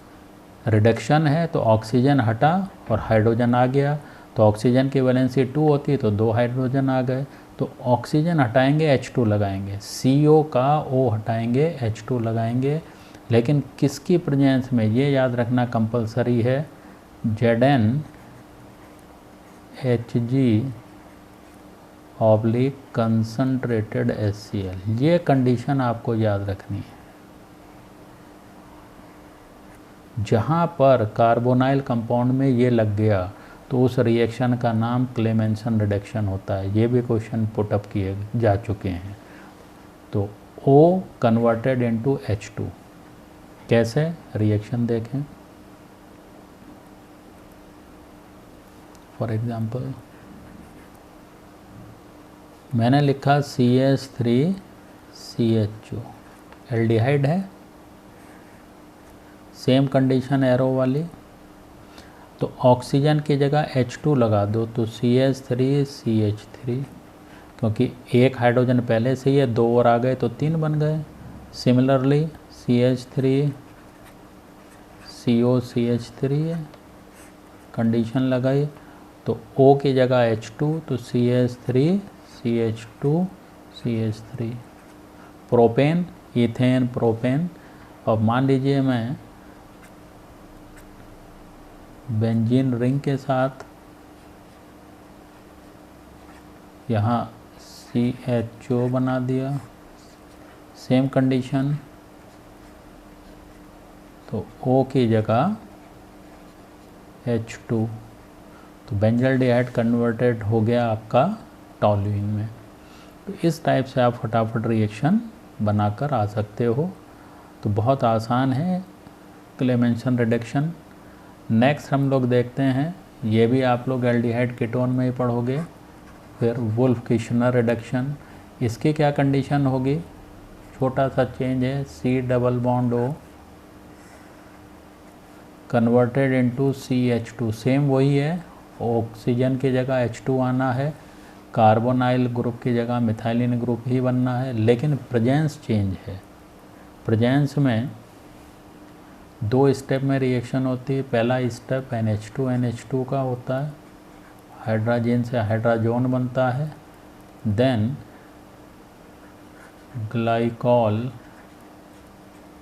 रिडक्शन है तो ऑक्सीजन हटा और हाइड्रोजन आ गया, तो ऑक्सीजन की वैलेंसी 2 होती है तो 2 हाइड्रोजन आ गए, तो ऑक्सीजन हटाएंगे H2 लगाएंगे, CO का O हटाएंगे H2 लगाएंगे। लेकिन किसकी प्रेजेंस में, ये याद रखना कंपलसरी है, ZnHg ऑब्लिक कंसनट्रेटेड HCl, ये कंडीशन आपको याद रखनी है। जहाँ पर कार्बोनाइल कंपाउंड में ये लग गया तो उस रिएक्शन का नाम क्लेमेंसन रिडक्शन होता है। ये भी क्वेश्चन पुटअप किए जा चुके हैं। तो O कन्वर्टेड इनटू H2, कैसे रिएक्शन देखें। फॉर एग्जांपल मैंने लिखा CH3CH2, एल्डिहाइड है, सेम कंडीशन एरो वाली, तो ऑक्सीजन की जगह H2 लगा दो तो CH3CH3, क्योंकि एक हाइड्रोजन पहले से ही है, 2 और आ गए तो 3 बन गए। सिमिलरली CH3COCH3 है, कंडीशन लगाई तो O की जगह H2 तो CH3CH2CH3। Propane, ethane, propane. और मान लीजिए मैं बेंजीन रिंग के साथ यहाँ CHO बना दिया, सेम कंडीशन, तो O की जगह H2, तो बेंजल्डिहाइड कन्वर्टेड हो गया आपका टॉल्यूइन में। तो इस टाइप से आप फटाफट रिएक्शन बनाकर आ सकते हो। तो बहुत आसान है क्लेमेंसन रिडक्शन। नेक्स्ट हम लोग देखते हैं, ये भी आप लोग एल्डिहाइड कीटोन में ही पढ़ोगे। फिर वुल्फ किश्नर रिडक्शन, इसकी क्या कंडीशन होगी, छोटा सा चेंज है, C double bond O converted into CH2, same वही है, ऑक्सीजन की जगह H2 आना है, कार्बोनाइल ग्रुप की जगह मिथाइलिन ग्रुप ही बनना है, लेकिन प्रेजेंस चेंज है। प्रेजेंस में 2 स्टेप में रिएक्शन होती है। पहला स्टेप NH2NH2 का होता है, हाइड्रोजन से हाइड्रोजोन बनता है, देन ग्लाइकॉल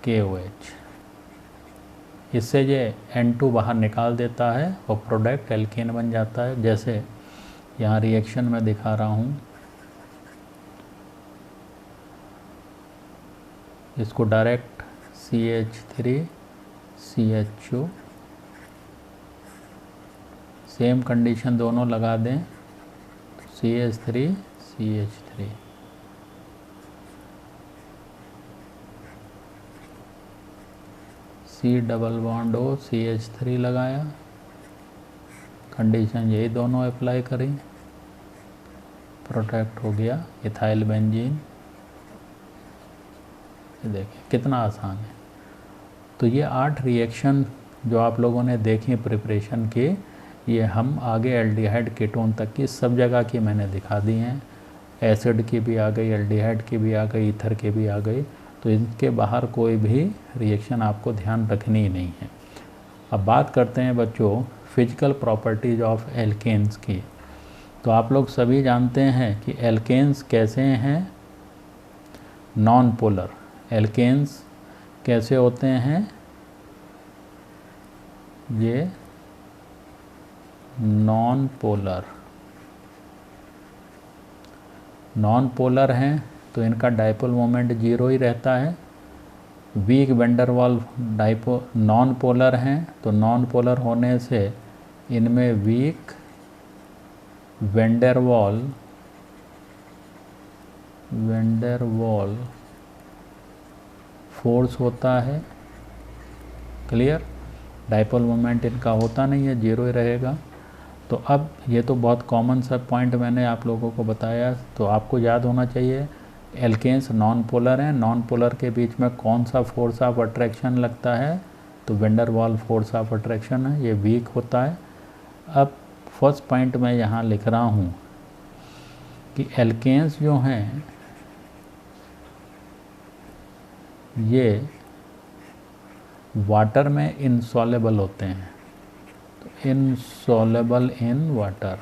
KOH, इससे ये N2 बाहर निकाल देता है और प्रोडक्ट एल्केन बन जाता है। जैसे यहाँ रिएक्शन में दिखा रहा हूँ, इसको डायरेक्ट CH3CHO, सेम कंडीशन दोनों लगा दें, CH3CH3, C double bond O CH3 लगाया, कंडीशन यही दोनों अप्लाई करें, प्रोटेक्ट हो गया इथाइल बेंजीन। ये देखिए कितना आसान है। तो ये 8 रिएक्शन जो आप लोगों ने देखी प्रिपरेशन के, ये हम आगे एल्डिहाइड कीटोन तक की सब जगह की मैंने दिखा दी हैं। एसिड की भी आ गई, एल्डिहाइड की भी आ गई, ईथर की भी आ गई, तो इनके बाहर कोई भी रिएक्शन आपको ध्यान रखनी ही नहीं है। अब बात करते हैं बच्चों फिजिकल प्रॉपर्टीज ऑफ एल्केन्स की। तो आप लोग सभी जानते हैं कि एल्केन्स कैसे हैं, नॉन पोलर। एल्केन्स कैसे होते हैं, ये नॉन पोलर हैं, तो इनका डाइपोल मोमेंट 0 ही रहता है। वीक वैंडरवाल्स नॉन पोलर हैं, तो नॉन पोलर होने से इनमें वीक वैंडरवाल फोर्स होता है। क्लियर, डाइपोल मोमेंट इनका होता नहीं है, 0 ही रहेगा। तो अब ये तो बहुत कॉमन सा पॉइंट मैंने आप लोगों को बताया, तो आपको याद होना चाहिए एल्केन्स नॉन पोलर हैं, नॉन पोलर के बीच में कौन सा फोर्स ऑफ अट्रैक्शन लगता है, तो वेंडर वाल फोर्स ऑफ अट्रैक्शन है, ये वीक होता है। अब फर्स्ट पॉइंट मैं यहाँ लिख रहा हूँ कि एल्केन्स जो हैं ये वाटर में इनसॉलेबल होते हैं, तो इनसॉलेबल इन वाटर,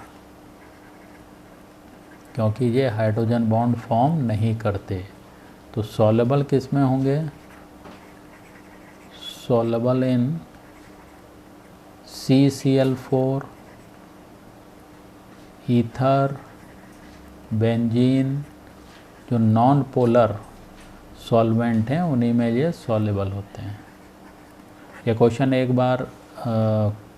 क्योंकि ये हाइड्रोजन बॉन्ड फॉर्म नहीं करते। तो सॉलेबल किस में होंगे, सॉलेबल इन CCl4, ईथर, बेंजीन, जो नॉन पोलर सॉल्वेंट हैं उन्हीं में ये सॉलेबल होते हैं। ये क्वेश्चन एक बार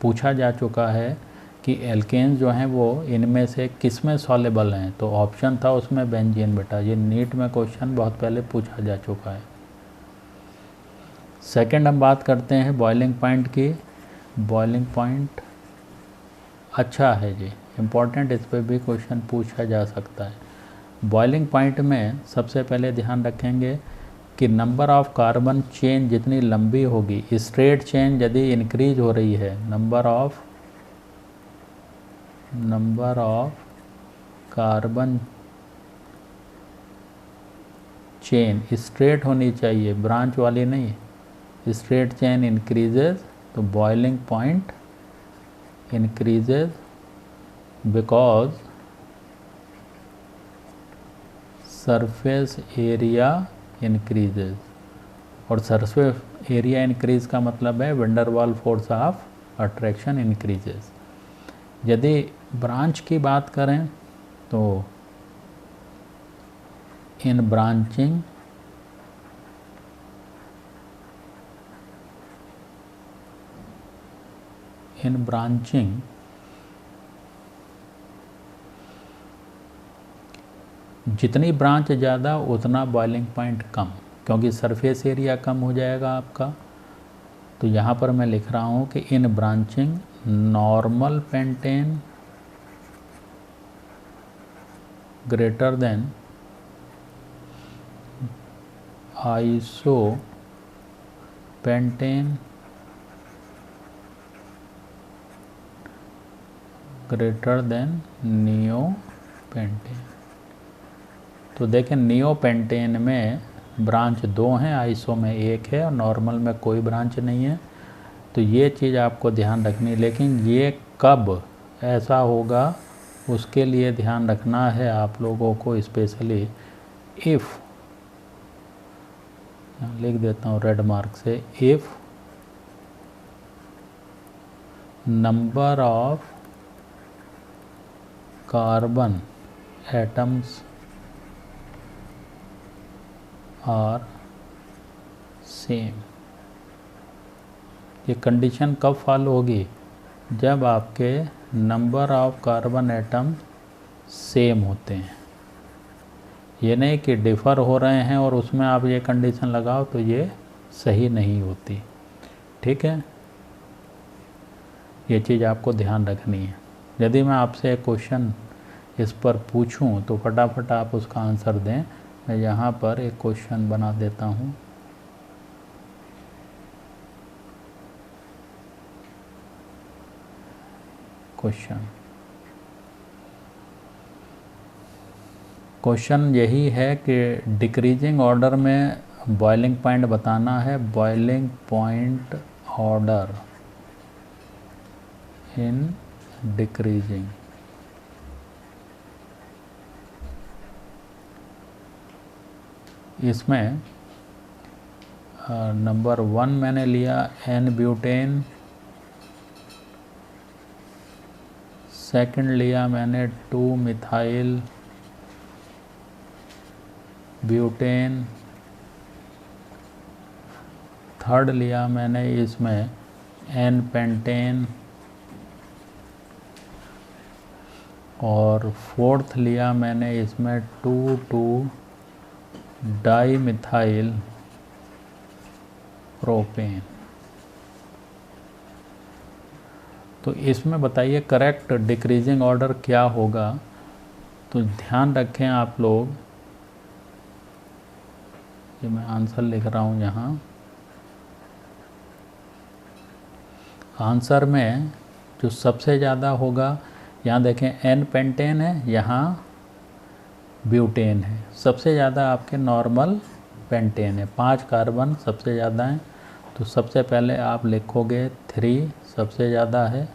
पूछा जा चुका है कि एल्केन्स जो हैं वो इनमें से किस में सॉलेबल हैं, तो ऑप्शन था उसमें बेंजीन बेटा। ये नीट में क्वेश्चन बहुत पहले पूछा जा चुका है। सेकंड हम बात करते हैं बॉइलिंग पॉइंट की। बॉइलिंग पॉइंट अच्छा है जी, इम्पॉर्टेंट, इस पर भी क्वेश्चन पूछा जा सकता है। बॉइलिंग पॉइंट में सबसे पहले ध्यान रखेंगे कि नंबर ऑफ कार्बन चेन जितनी लंबी होगी, स्ट्रेट चेन यदि इंक्रीज हो रही है, number of carbon chain straight होनी चाहिए, ब्रांच वाली नहीं, स्ट्रेट चेन इंक्रीजेज, तो boiling point increases because surface area increases, और सरफेस एरिया इंक्रीज का मतलब है van der Waals force of attraction increases. यदि ब्रांच की बात करें तो इन ब्रांचिंग जितनी ब्रांच ज़्यादा उतना बॉइलिंग पॉइंट कम, क्योंकि सरफेस एरिया कम हो जाएगा आपका। तो यहाँ पर मैं लिख रहा हूँ कि in branching normal pentane greater than iso pentane greater than neo pentane. तो देखें नियो पेंटेन में ब्रांच 2 हैं, आइसो में 1 है और नॉर्मल में कोई ब्रांच नहीं है। तो ये चीज़ आपको ध्यान रखनी, लेकिन ये कब ऐसा होगा उसके लिए ध्यान रखना है आप लोगों को स्पेशली। इफ़ लिख देता हूँ रेड मार्क से, if number of carbon atoms are same. ये कंडीशन कब फॉलो होगी, जब आपके number of carbon atom same होते हैं। ये नहीं कि डिफ़र हो रहे हैं और उसमें आप ये कंडीशन लगाओ तो ये सही नहीं होती, ठीक है। ये चीज़ आपको ध्यान रखनी है। यदि मैं आपसे एक क्वेश्चन इस पर पूछूं तो फटाफट आप उसका आंसर दें। मैं यहाँ पर एक क्वेश्चन बना देता हूँ। क्वेश्चन यही है कि डिक्रीजिंग ऑर्डर में बॉइलिंग पॉइंट बताना है। Boiling point order in decreasing, इसमें नंबर 1 मैंने लिया एन ब्यूटेन, सेकंड लिया मैंने 2 मिथाइल ब्यूटेन, थर्ड लिया मैंने इसमें एन पेंटेन, और फोर्थ लिया मैंने इसमें 2,2 डाई मिथाइल प्रोपेन। तो इसमें बताइए करेक्ट डिक्रीजिंग ऑर्डर क्या होगा। तो ध्यान रखें आप लोग, ये मैं आंसर लिख रहा हूँ यहाँ। आंसर में जो सबसे ज़्यादा होगा, यहाँ देखें एन पेंटेन है, यहाँ ब्यूटेन है। सबसे ज़्यादा आपके नॉर्मल पेंटेन है, 5 कार्बन सबसे ज़्यादा हैं। तो सबसे पहले आप लिखोगे 3 सबसे ज़्यादा है,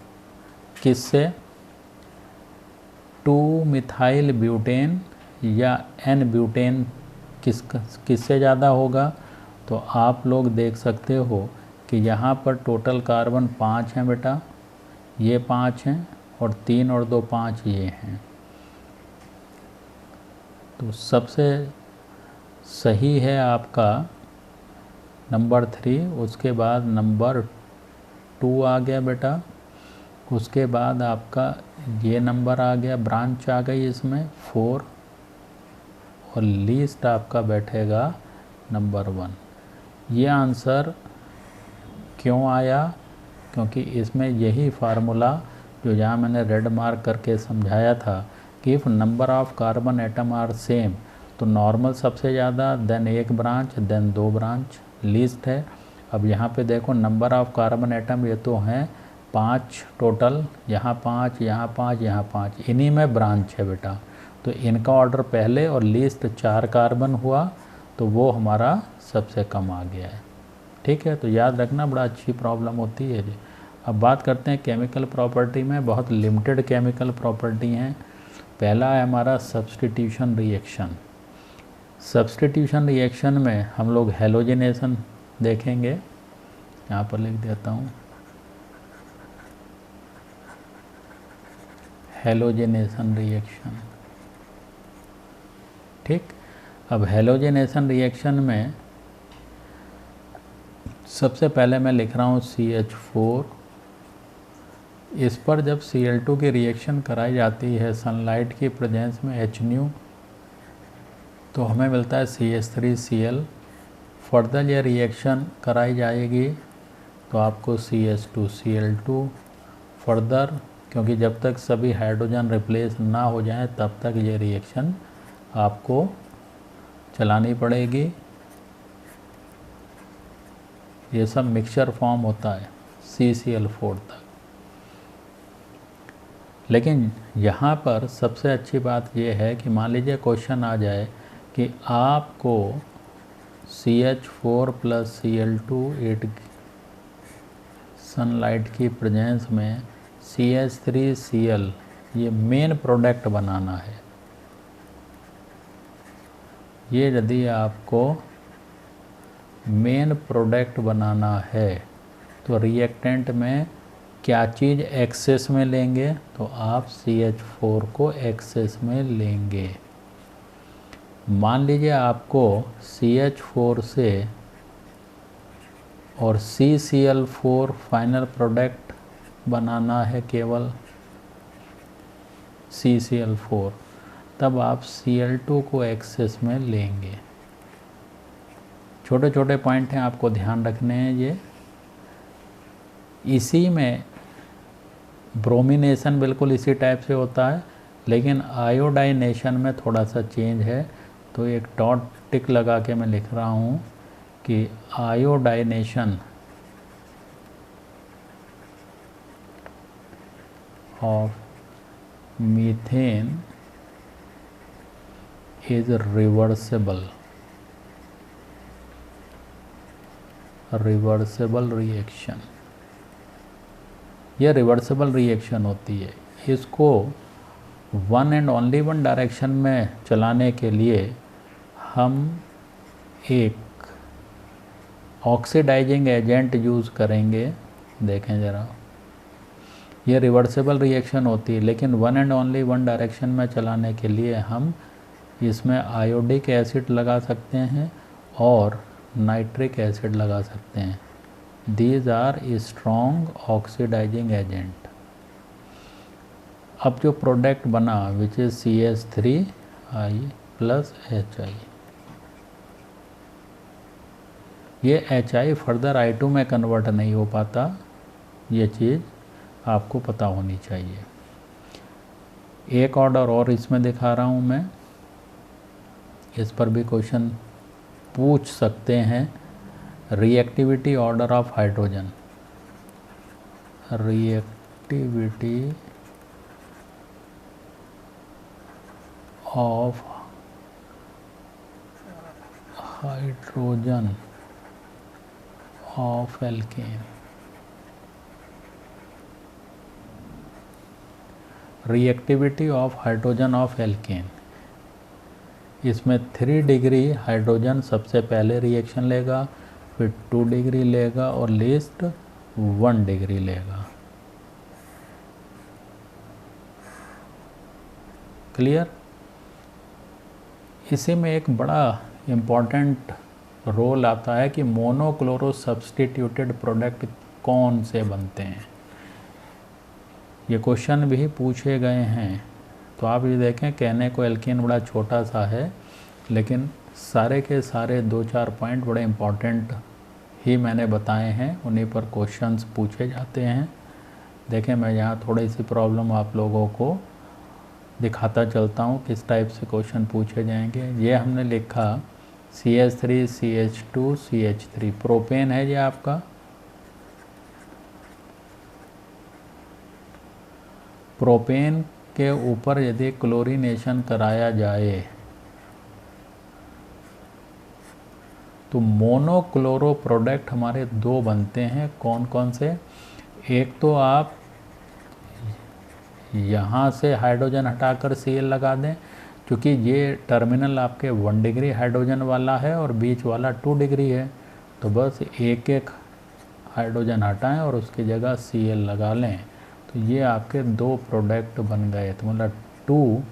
किससे 2 मिथाइल ब्यूटेन या एन ब्यूटेन किससे ज़्यादा होगा। तो आप लोग देख सकते हो कि यहाँ पर टोटल कार्बन 5 हैं बेटा, ये 5 हैं और 3 और 2 5 ये हैं। तो सबसे सही है आपका नंबर 3, उसके बाद नंबर 2 आ गया बेटा, उसके बाद आपका ये नंबर आ गया, ब्रांच आ गई इसमें 4, और लीस्ट आपका बैठेगा नंबर 1। ये आंसर क्यों आया, क्योंकि इसमें यही फार्मूला जो जहाँ मैंने रेड मार्क करके समझाया था कि if number of carbon atom are same, तो नॉर्मल सबसे ज़्यादा, then 1 branch, then 2 branch, least है। अब यहाँ पे देखो नंबर ऑफ कार्बन एटम ये तो हैं 5 टोटल, यहाँ 5, यहाँ 5, यहाँ 5, इन्हीं में ब्रांच है बेटा। तो इनका ऑर्डर पहले और लीस्ट 4 कार्बन हुआ, तो वो हमारा सबसे कम आ गया है। ठीक है, तो याद रखना, बड़ा अच्छी प्रॉब्लम होती है जी। अब बात करते हैं केमिकल प्रॉपर्टी में। बहुत लिमिटेड केमिकल प्रॉपर्टी हैं। पहला है हमारा सब्स्टिट्यूशन रिएक्शन। सब्स्टिट्यूशन रिएक्शन में हम लोग हेलोजिनेशन देखेंगे, यहाँ पर लिख देता हूँ, हेलोजिनेशन रिएक्शन। ठीक, अब हेलोजिनेशन रिएक्शन में सबसे पहले मैं लिख रहा हूँ CH4। इस पर जब Cl2 की रिएक्शन कराई जाती है सनलाइट की प्रेजेंस में HNu, तो हमें मिलता है CH3Cl। फर्दर ये रिएक्शन कराई जाएगी तो आपको CH2Cl2। फर्दर, क्योंकि जब तक सभी हाइड्रोजन रिप्लेस ना हो जाएं तब तक ये रिएक्शन आपको चलानी पड़ेगी। ये सब मिक्सचर फॉर्म होता है CCl4 तक। लेकिन यहाँ पर सबसे अच्छी बात यह है कि मान लीजिए क्वेश्चन आ जाए कि आपको CH4 + Cl2 8 सनलाइट की प्रेजेंस में CH3Cl ये मेन प्रोडक्ट बनाना है। ये यदि आपको मेन प्रोडक्ट बनाना है तो रिएक्टेंट में क्या चीज़ एक्सेस में लेंगे, तो आप CH4 को एक्सेस में लेंगे। मान लीजिए आपको CH4 से और CCl4 फाइनल प्रोडक्ट बनाना है, केवल CCl4, तब आप Cl2 को एक्सेस में लेंगे। छोटे छोटे पॉइंट हैं, आपको ध्यान रखने हैं ये। इसी में ब्रोमिनेशन बिल्कुल इसी टाइप से होता है, लेकिन आयोडाइनेशन में थोड़ा सा चेंज है। तो एक डॉट टिक लगा के मैं लिख रहा हूँ कि iodination of methane is reversible reaction. यह रिवर्सिबल रिएक्शन होती है। इसको one and only one direction में चलाने के लिए हम एक ऑक्सीडाइजिंग एजेंट यूज़ करेंगे। देखें ज़रा, ये रिवर्सिबल रिएक्शन होती है, लेकिन one and only one direction में चलाने के लिए हम इसमें आयोडिक एसिड लगा सकते हैं और नाइट्रिक एसिड लगा सकते हैं। These are strong oxidising agent. अब जो प्रोडक्ट बना विच इज CH3I + HI, ये HI फर्दर I2 में कन्वर्ट नहीं हो पाता ये चीज़, आपको पता होनी चाहिए। एक ऑर्डर और इसमें दिखा रहा हूँ मैं, इस पर भी क्वेश्चन पूछ सकते हैं। Reactivity order of hydrogen, reactivity of hydrogen of alkene, reactivity of hydrogen of alkene. इसमें 3 डिग्री हाइड्रोजन सबसे पहले रिएक्शन लेगा, फिर 2 डिग्री लेगा और लीस्ट 1 डिग्री लेगा। क्लियर? इसी में एक बड़ा इम्पॉर्टेंट रोल आता है कि मोनोक्लोरो सब्सटीट्यूटेड प्रोडक्ट कौन से बनते हैं। ये क्वेश्चन भी पूछे गए हैं। तो आप ये देखें, कहने को एल्केन बड़ा छोटा सा है, लेकिन सारे के सारे 2-4 पॉइंट बड़े इम्पॉर्टेंट ही मैंने बताए हैं, उन्हीं पर क्वेश्चंस पूछे जाते हैं। देखें, मैं यहाँ थोड़ी सी प्रॉब्लम आप लोगों को दिखाता चलता हूँ किस टाइप से क्वेश्चन पूछे जाएंगे। ये हमने लिखा CH3 CH2 CH3, प्रोपेन है ये आपका। प्रोपेन के ऊपर यदि क्लोरीनेशन कराया जाए तो मोनोक्लोरो प्रोडक्ट हमारे 2 बनते हैं। कौन कौन से? एक तो आप यहाँ से हाइड्रोजन हटाकर Cl लगा दें, क्योंकि ये टर्मिनल आपके 1 डिग्री हाइड्रोजन वाला है और बीच वाला 2 डिग्री है। तो बस एक एक हाइड्रोजन हटाएं और उसकी जगह Cl लगा लें, तो ये आपके 2 प्रोडक्ट बन गए। तो मतलब 2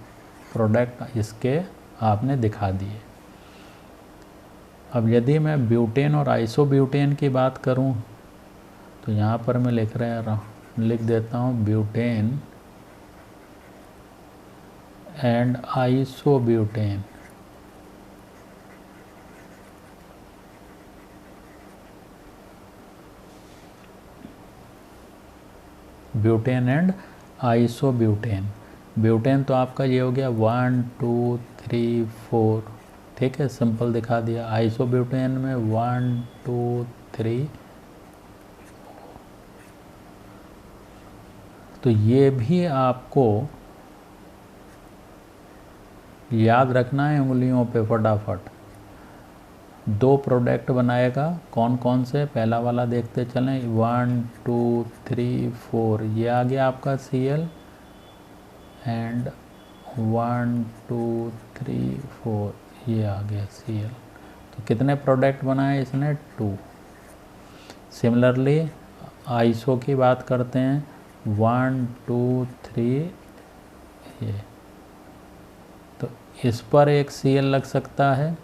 प्रोडक्ट इसके आपने दिखा दिए। अब यदि मैं ब्यूटेन और आइसोब्यूटेन की बात करूं, तो यहाँ पर मैं लिख देता हूँ butane and isobutane. Butane and isobutane. Butane तो आपका ये हो गया 1 2 3 4, ठीक है, सिंपल दिखा दिया। आइसोब्यूटेन में 1 2 3, तो ये भी आपको याद रखना है उंगलियों पे फटाफट। 2 प्रोडक्ट बनाएगा, कौन कौन से? पहला वाला देखते चलें, 1 2 3 4, ये आ गया आपका Cl एंड 1 2 3 4, ये आ गया Cl। तो कितने प्रोडक्ट बनाए इसने? 2। सिमिलरली आइसो की बात करते हैं, 1 2 3, ये, तो इस पर एक Cl लग सकता है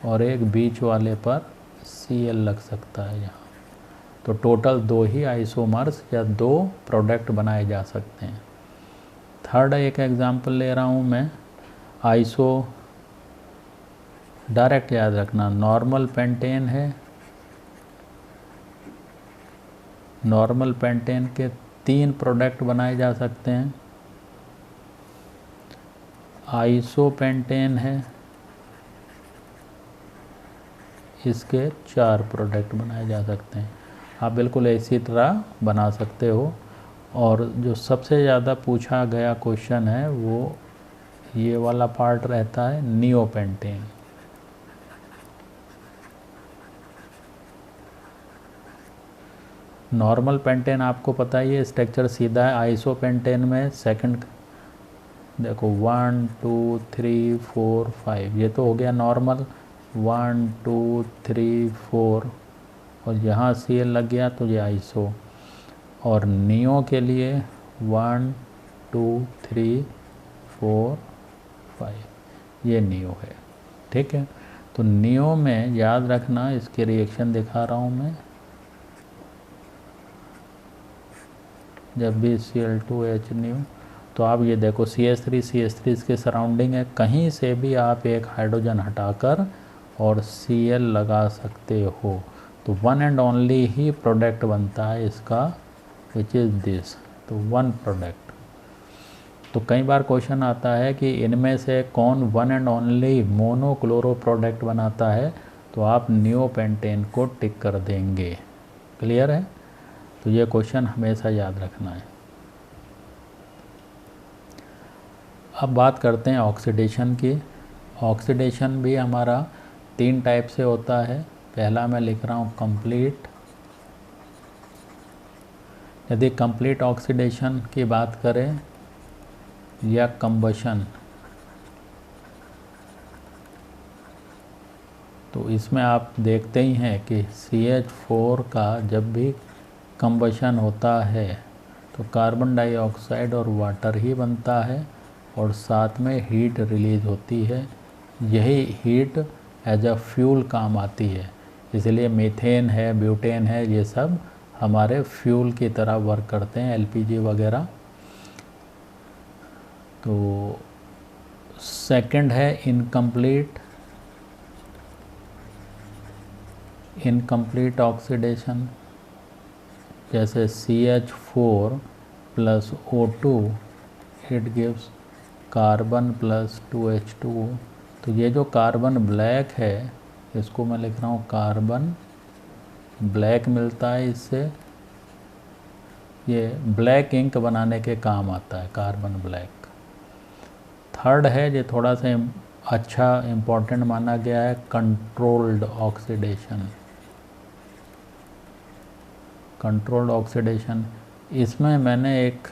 और एक बीच वाले पर Cl लग सकता है यहाँ। तो टोटल 2 ही आइसोमर्स या 2 प्रोडक्ट बनाए जा सकते हैं। थर्ड एक एग्जांपल ले रहा हूँ मैं, आइसो, डायरेक्ट याद रखना, नॉर्मल पेंटेन है। नॉर्मल पेंटेन के 3 प्रोडक्ट बनाए जा सकते हैं। आइसोपेंटेन है, इसके 4 प्रोडक्ट बनाए जा सकते हैं। आप बिल्कुल इसी तरह बना सकते हो। और जो सबसे ज़्यादा पूछा गया क्वेश्चन है वो ये वाला पार्ट रहता है, नियोपेंटेन। नॉर्मल पेंटेन आपको पता ही है, स्ट्रक्चर सीधा है। आइसोपेंटेन में सेकंड देखो 1 2 3 4 5, ये तो हो गया नॉर्मल, 1 2 3 4, और यहाँ Cl लग गया तो ये आइसो। और नियो के लिए 1 2 3 4 5, ये नियो है, ठीक है। तो नियो में याद रखना, इसके रिएक्शन दिखा रहा हूँ मैं। जब भी Cl2H नियो, तो आप ये देखो CH3 इसके सराउंडिंग है, कहीं से भी आप एक हाइड्रोजन हटाकर और Cl लगा सकते हो। तो one and only he product बनता है इसका विच इज़ दिस, तो वन प्रोडक्ट। तो कई बार क्वेश्चन आता है कि इनमें से कौन one and only monochloro product बनाता है, तो आप नियोपेंटेन को टिक कर देंगे। क्लियर है? तो ये क्वेश्चन हमेशा याद रखना है। अब बात करते हैं ऑक्सीडेशन की। ऑक्सीडेशन भी हमारा 3 टाइप से होता है। पहला मैं लिख रहा हूँ कंप्लीट। यदि कंप्लीट ऑक्सीडेशन की बात करें या कंबशन, तो इसमें आप देखते ही हैं कि CH4 का जब भी कंबशन होता है तो कार्बन डाइऑक्साइड और वाटर ही बनता है और साथ में हीट रिलीज होती है। यही हीट एज अ फ्यूल काम आती है, इसलिए मीथेन है, ब्यूटेन है, ये सब हमारे फ्यूल की तरह वर्क करते हैं, LPG वगैरह। तो सेकंड है इनकम्प्लीट ऑक्सीडेशन, जैसे CH4 plus O2 it gives carbon plus 2H2। तो ये जो कार्बन ब्लैक है इसको मैं लिख रहा हूँ कार्बन ब्लैक मिलता है इससे। ये ब्लैक इंक बनाने के काम आता है कार्बन ब्लैक। थर्ड है, ये थोड़ा सा अच्छा इम्पोर्टेंट माना गया है, कंट्रोल्ड ऑक्सीडेशन। कंट्रोल्ड ऑक्सीडेशन, इसमें मैंने एक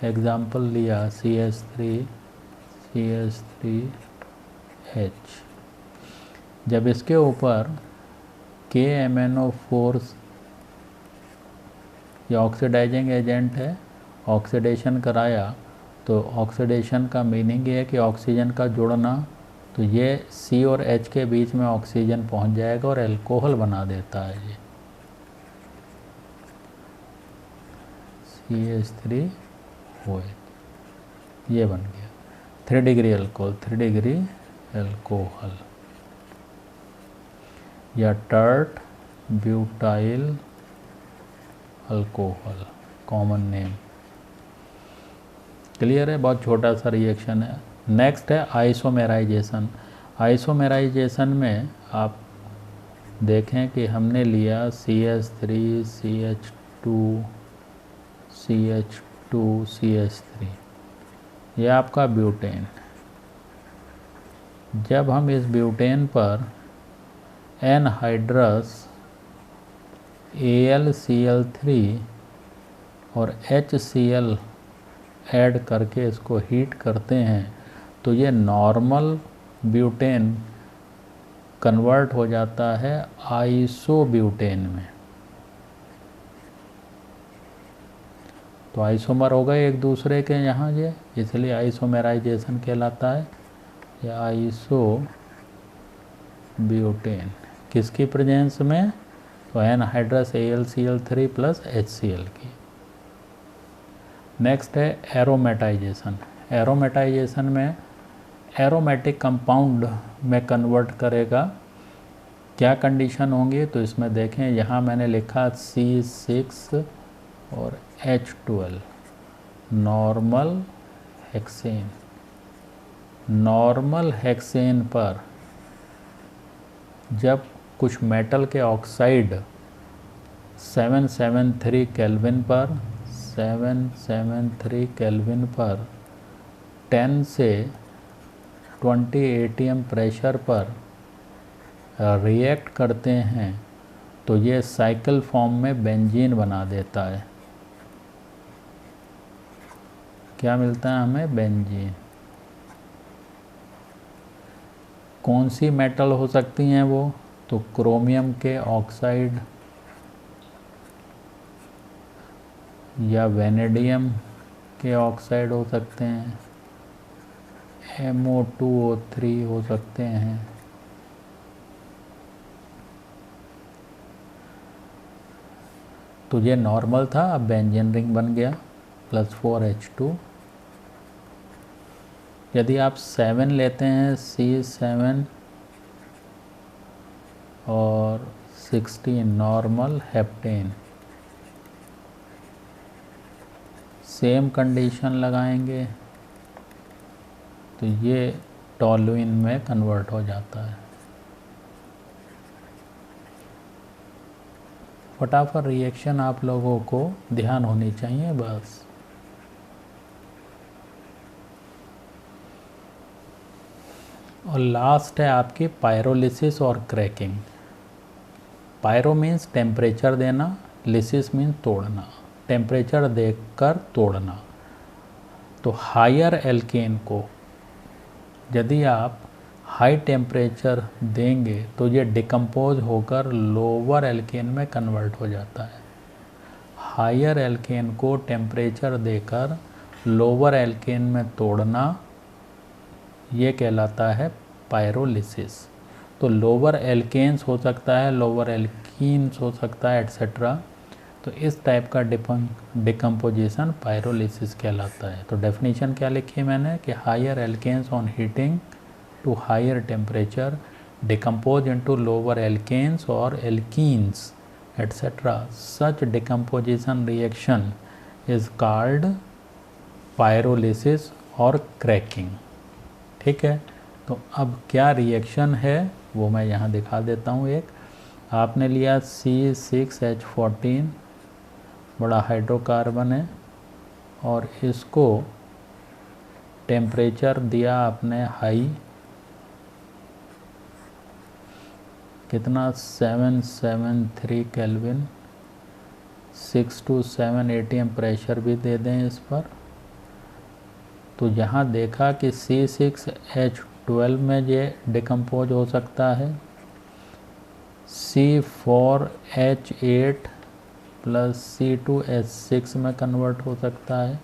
एग्जाम्पल लिया CH3CH3H। जब इसके ऊपर KMnO4 ये ऑक्सीडाइजिंग एजेंट है, ऑक्सीडेशन कराया, तो ऑक्सीडेशन का मीनिंग ये है कि ऑक्सीजन का जुड़ना, तो ये C और H के बीच में ऑक्सीजन पहुंच जाएगा और अल्कोहल बना देता है। ये CH3OH ये बन गया 3 डिग्री अल्कोहल, 3 डिग्री अल्कोहल, या tert butyl alcohol common name. Clear है? बहुत छोटा सा रिएक्शन है। नेक्स्ट है आइसोमेराइजेशन। आइसोमेराइजेशन में आप देखें कि हमने लिया CH3 CH2 CH2 CH3, यह आपका ब्यूटेन। जब हम इस ब्यूटेन पर एनहाइड्रस AlCl3 और HCl ऐड करके इसको हीट करते हैं, तो ये नॉर्मल ब्यूटेन कन्वर्ट हो जाता है आइसोब्यूटेन में। तो आइसोमर हो गए एक दूसरे के यहाँ ये, इसलिए आइसोमेराइजेशन कहलाता है। या आइसोब्यूटेन किसकी प्रेजेंस में? तो एनहाइड्रस AlCl3 प्लस HCl की। नेक्स्ट है एरोमेटाइजेशन। एरोमेटाइजेशन में एरोमेटिक कंपाउंड में कन्वर्ट करेगा। क्या कंडीशन होंगी? तो इसमें देखें, यहाँ मैंने लिखा C6 और H12 normal hexane. Normal hexane पर जब कुछ मेटल के ऑक्साइड 773 केल्विन पर 773 केल्विन पर 10 से 20 atm प्रेशर पर रिएक्ट करते हैं, तो ये साइकिल फॉर्म में बेंजीन बना देता है। क्या मिलता है हमें? बेंजीन। कौन सी मेटल हो सकती हैं वो? तो क्रोमियम के ऑक्साइड या वेनेडियम के ऑक्साइड हो सकते हैं, MO2O3 हो सकते हैं। तो ये नॉर्मल था, अब बेंजीन रिंग बन गया प्लस 4H2। यदि आप 7 लेते हैं, C7 और 16 नॉर्मल हेप्टेन, सेम कंडीशन लगाएंगे तो ये टॉलुइन में कन्वर्ट हो जाता है। फटाफट रिएक्शन आप लोगों को ध्यान होनी चाहिए बस। और लास्ट है आपकी पायरोलिसिस और क्रैकिंग। पायरो मीन्स टेम्परेचर देना, लिसिस मीन्स तोड़ना, टेम्परेचर देकर तोड़ना। तो हायर एल्केन को यदि आप हाई टेम्परेचर देंगे तो ये डिकम्पोज होकर लोअर एल्केन में कन्वर्ट हो जाता है। हायर एल्केन को टेम्परेचर देकर लोअर एल्केन में तोड़ना ये कहलाता है पायरोलिसिस। तो लोअर एल्केन्स हो सकता है, लोअर एल्कीन्स हो सकता है, एट्सेट्रा। तो इस टाइप का डिकम्पोजिशन पायरोलिसिस कहलाता है। तो डेफिनेशन क्या लिखी है मैंने कि higher alkanes on heating to higher temperature decompose into lower alkanes और alkenes etcetera. Such decomposition reaction is called pyrolysis और क्रैकिंग। ठीक है, तो अब क्या रिएक्शन है वो मैं यहाँ दिखा देता हूँ। एक आपने लिया C6H14, बड़ा हाइड्रोकार्बन है, और इसको टेम्परेचर दिया आपने हाई, कितना 773 केल्विन, 6 to 7 atm प्रेशर भी दे दें इस पर। तो यहाँ देखा कि C6H12 में ये डिकम्पोज हो सकता है, C4H8 प्लस C2H6 में कन्वर्ट हो सकता है,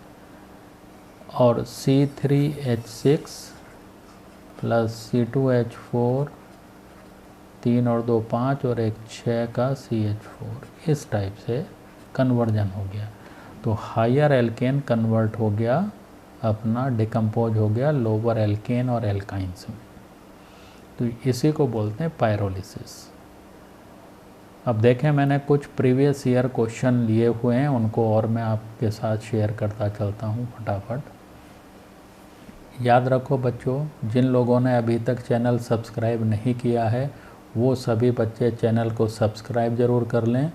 और C3H6 प्लस C2H4, 3 और 2 5 और 1 6 का CH4। इस टाइप से कन्वर्जन हो गया। तो हायर एल्केन कन्वर्ट हो गया, अपना डिकम्पोज हो गया लोअर एल्केन और एल्काइंस में। तो इसी को बोलते हैं पायरोलिसिस। अब देखें, मैंने कुछ प्रीवियस ईयर क्वेश्चन लिए हुए हैं, उनको और मैं आपके साथ शेयर करता चलता हूँ फटाफट। याद रखो बच्चों, जिन लोगों ने अभी तक चैनल सब्सक्राइब नहीं किया है वो सभी बच्चे चैनल को सब्सक्राइब ज़रूर कर लें।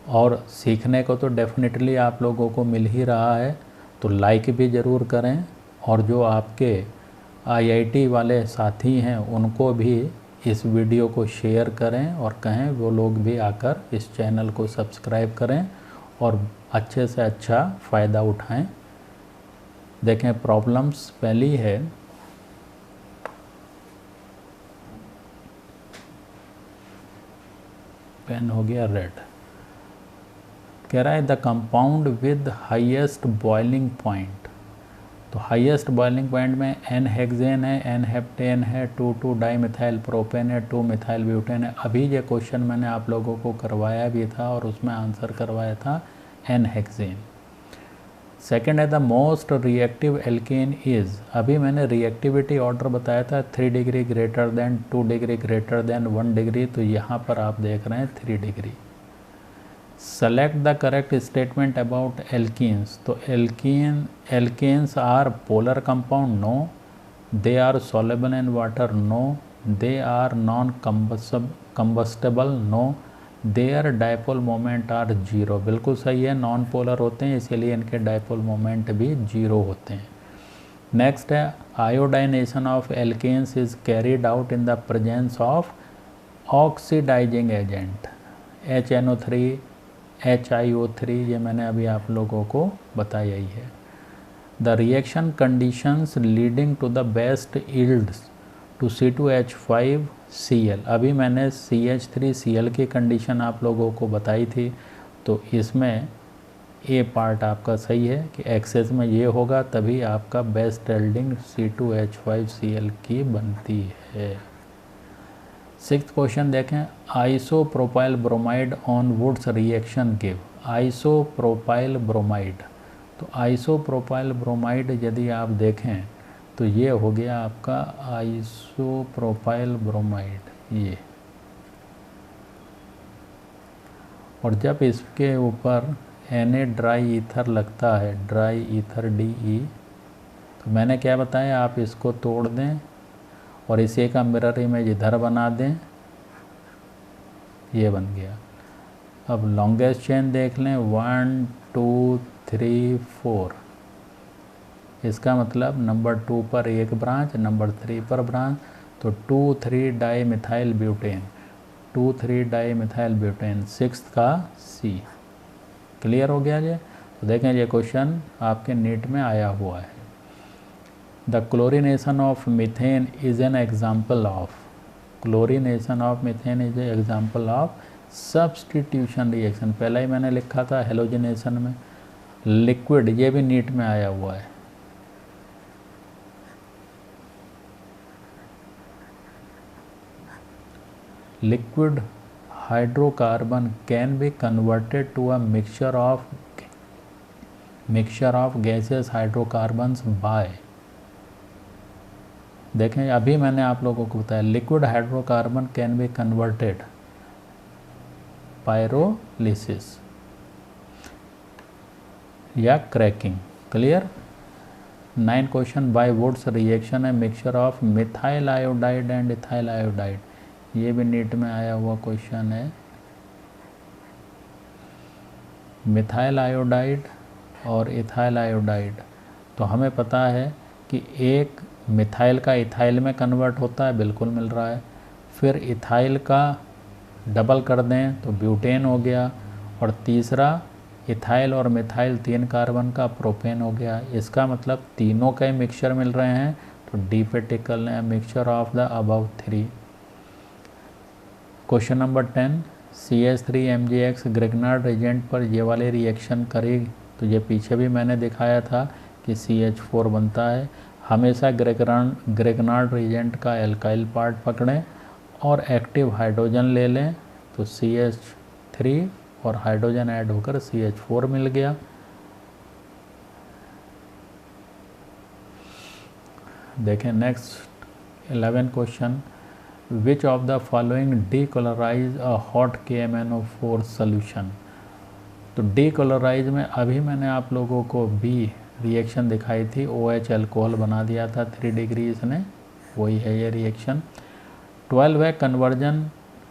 और सीखने को तो डेफिनेटली आप लोगों को मिल ही रहा है, तो लाइक भी ज़रूर करें। और जो आपके IIT वाले साथी हैं उनको भी इस वीडियो को शेयर करें और कहें वो लोग भी आकर इस चैनल को सब्सक्राइब करें और अच्छे से अच्छा फ़ायदा उठाएं। देखें, प्रॉब्लम्स पहली है, पेन हो गया रेड। कह रहा है the compound with highest boiling point. तो हाईएस्ट बॉइलिंग पॉइंट में N हेक्सेन है, N हेप्टेन है, 2,2 डाईमिथाइल प्रोपेन है, 2 मिथाइल ब्यूटेन है। अभी ये क्वेश्चन मैंने आप लोगों को करवाया भी था और उसमें आंसर करवाया था N हेक्सेन। सेकेंड है the most reactive alkane is. अभी मैंने रिएक्टिविटी ऑर्डर बताया था 3 degree greater than, 2 degree greater than, 1 degree. तो यहाँ पर आप देख रहे हैं 3 degree. Select the correct statement about alkenes. तो alkanes are polar compound, no. They are soluble in water, no. They are non combustible, no. Their dipole moment are zero. बिल्कुल सही है, नॉन पोलर होते हैं इसीलिए इनके डायपोल मोमेंट भी zero होते हैं। नेक्स्ट है iodination of alkanes is carried out in the presence of oxidizing agent, HNO3, HiO3। ये मैंने अभी आप लोगों को बताया ही है। The reaction conditions leading to the best yields to C2H5Cl। अभी मैंने CH3Cl की कंडीशन आप लोगों को बताई थी। तो इसमें ए पार्ट आपका सही है कि एक्सेस में ये होगा तभी आपका बेस्ट यील्डिंग C2H5Cl की बनती है। 6th क्वेश्चन देखें, isopropyl bromide on Wurtz reaction give. Isopropyl bromide, तो आइसोप्रोपाइल ब्रोमाइड यदि आप देखें तो ये हो गया आपका आइसोप्रोपाइल ब्रोमाइड ये। और जब इसके ऊपर Na ड्राई ईथर लगता है, ड्राई ईथर DE। तो मैंने क्या बताया, आप इसको तोड़ दें और इसी का मिरर इमेज इधर बना दें, ये बन गया। अब लॉन्गेस्ट चेन देख लें, 1 2 3 4। इसका मतलब नंबर 2 पर एक ब्रांच, नंबर 3 पर ब्रांच, तो 2,3 di methyl butane, 2,3 di methyl butane, 6 का C। क्लियर हो गया जी। तो देखें ये क्वेश्चन आपके नीट में आया हुआ है। The chlorination of methane is an example of, chlorination of methane is a example of substitution reaction. पहले ही मैंने लिखा था हेलोजिनेशन में। लिक्विड, ये भी नीट में आया हुआ है। Liquid hydrocarbon can be converted to a mixture of gases hydrocarbons by, देखें अभी मैंने आप लोगों को बताया liquid hydrocarbon can be converted pyrolysis या cracking. Clear. 9 question, by Wurtz reaction है mixture of methyl iodide and ethyl iodide, ये भी नीट में आया हुआ क्वेश्चन है। मिथाइल आयोडाइड और इथाइल आयोडाइड, तो हमें पता है कि एक मिथाइल का इथाइल में कन्वर्ट होता है, बिल्कुल मिल रहा है। फिर इथाइल का डबल कर दें तो ब्यूटेन हो गया, और तीसरा इथाइल और मिथाइल 3 कार्बन का प्रोपेन हो गया। इसका मतलब तीनों का ही मिक्सचर मिल रहे हैं, तो डी पे टिक कर लें, mixture of the above 3। Question number 10, CH3MgX Grignard agent पर ये वाले रिएक्शन करी, तो ये पीछे भी मैंने दिखाया था कि CH4 बनता है। हमेशा ग्रिग्नार्ड रिएजेंट का एल्काइल पार्ट पकड़ें और एक्टिव हाइड्रोजन ले लें, तो CH3 और हाइड्रोजन ऐड होकर CH4 मिल गया। देखें next 11 question, which of the following decolourise a hot KMnO4 solution. तो डीकलराइज में अभी मैंने आप लोगों को भी रिएक्शन दिखाई थी, OH अल्कोहल बना दिया था 3 डिग्री इसने, वही है ये रिएक्शन। 12 है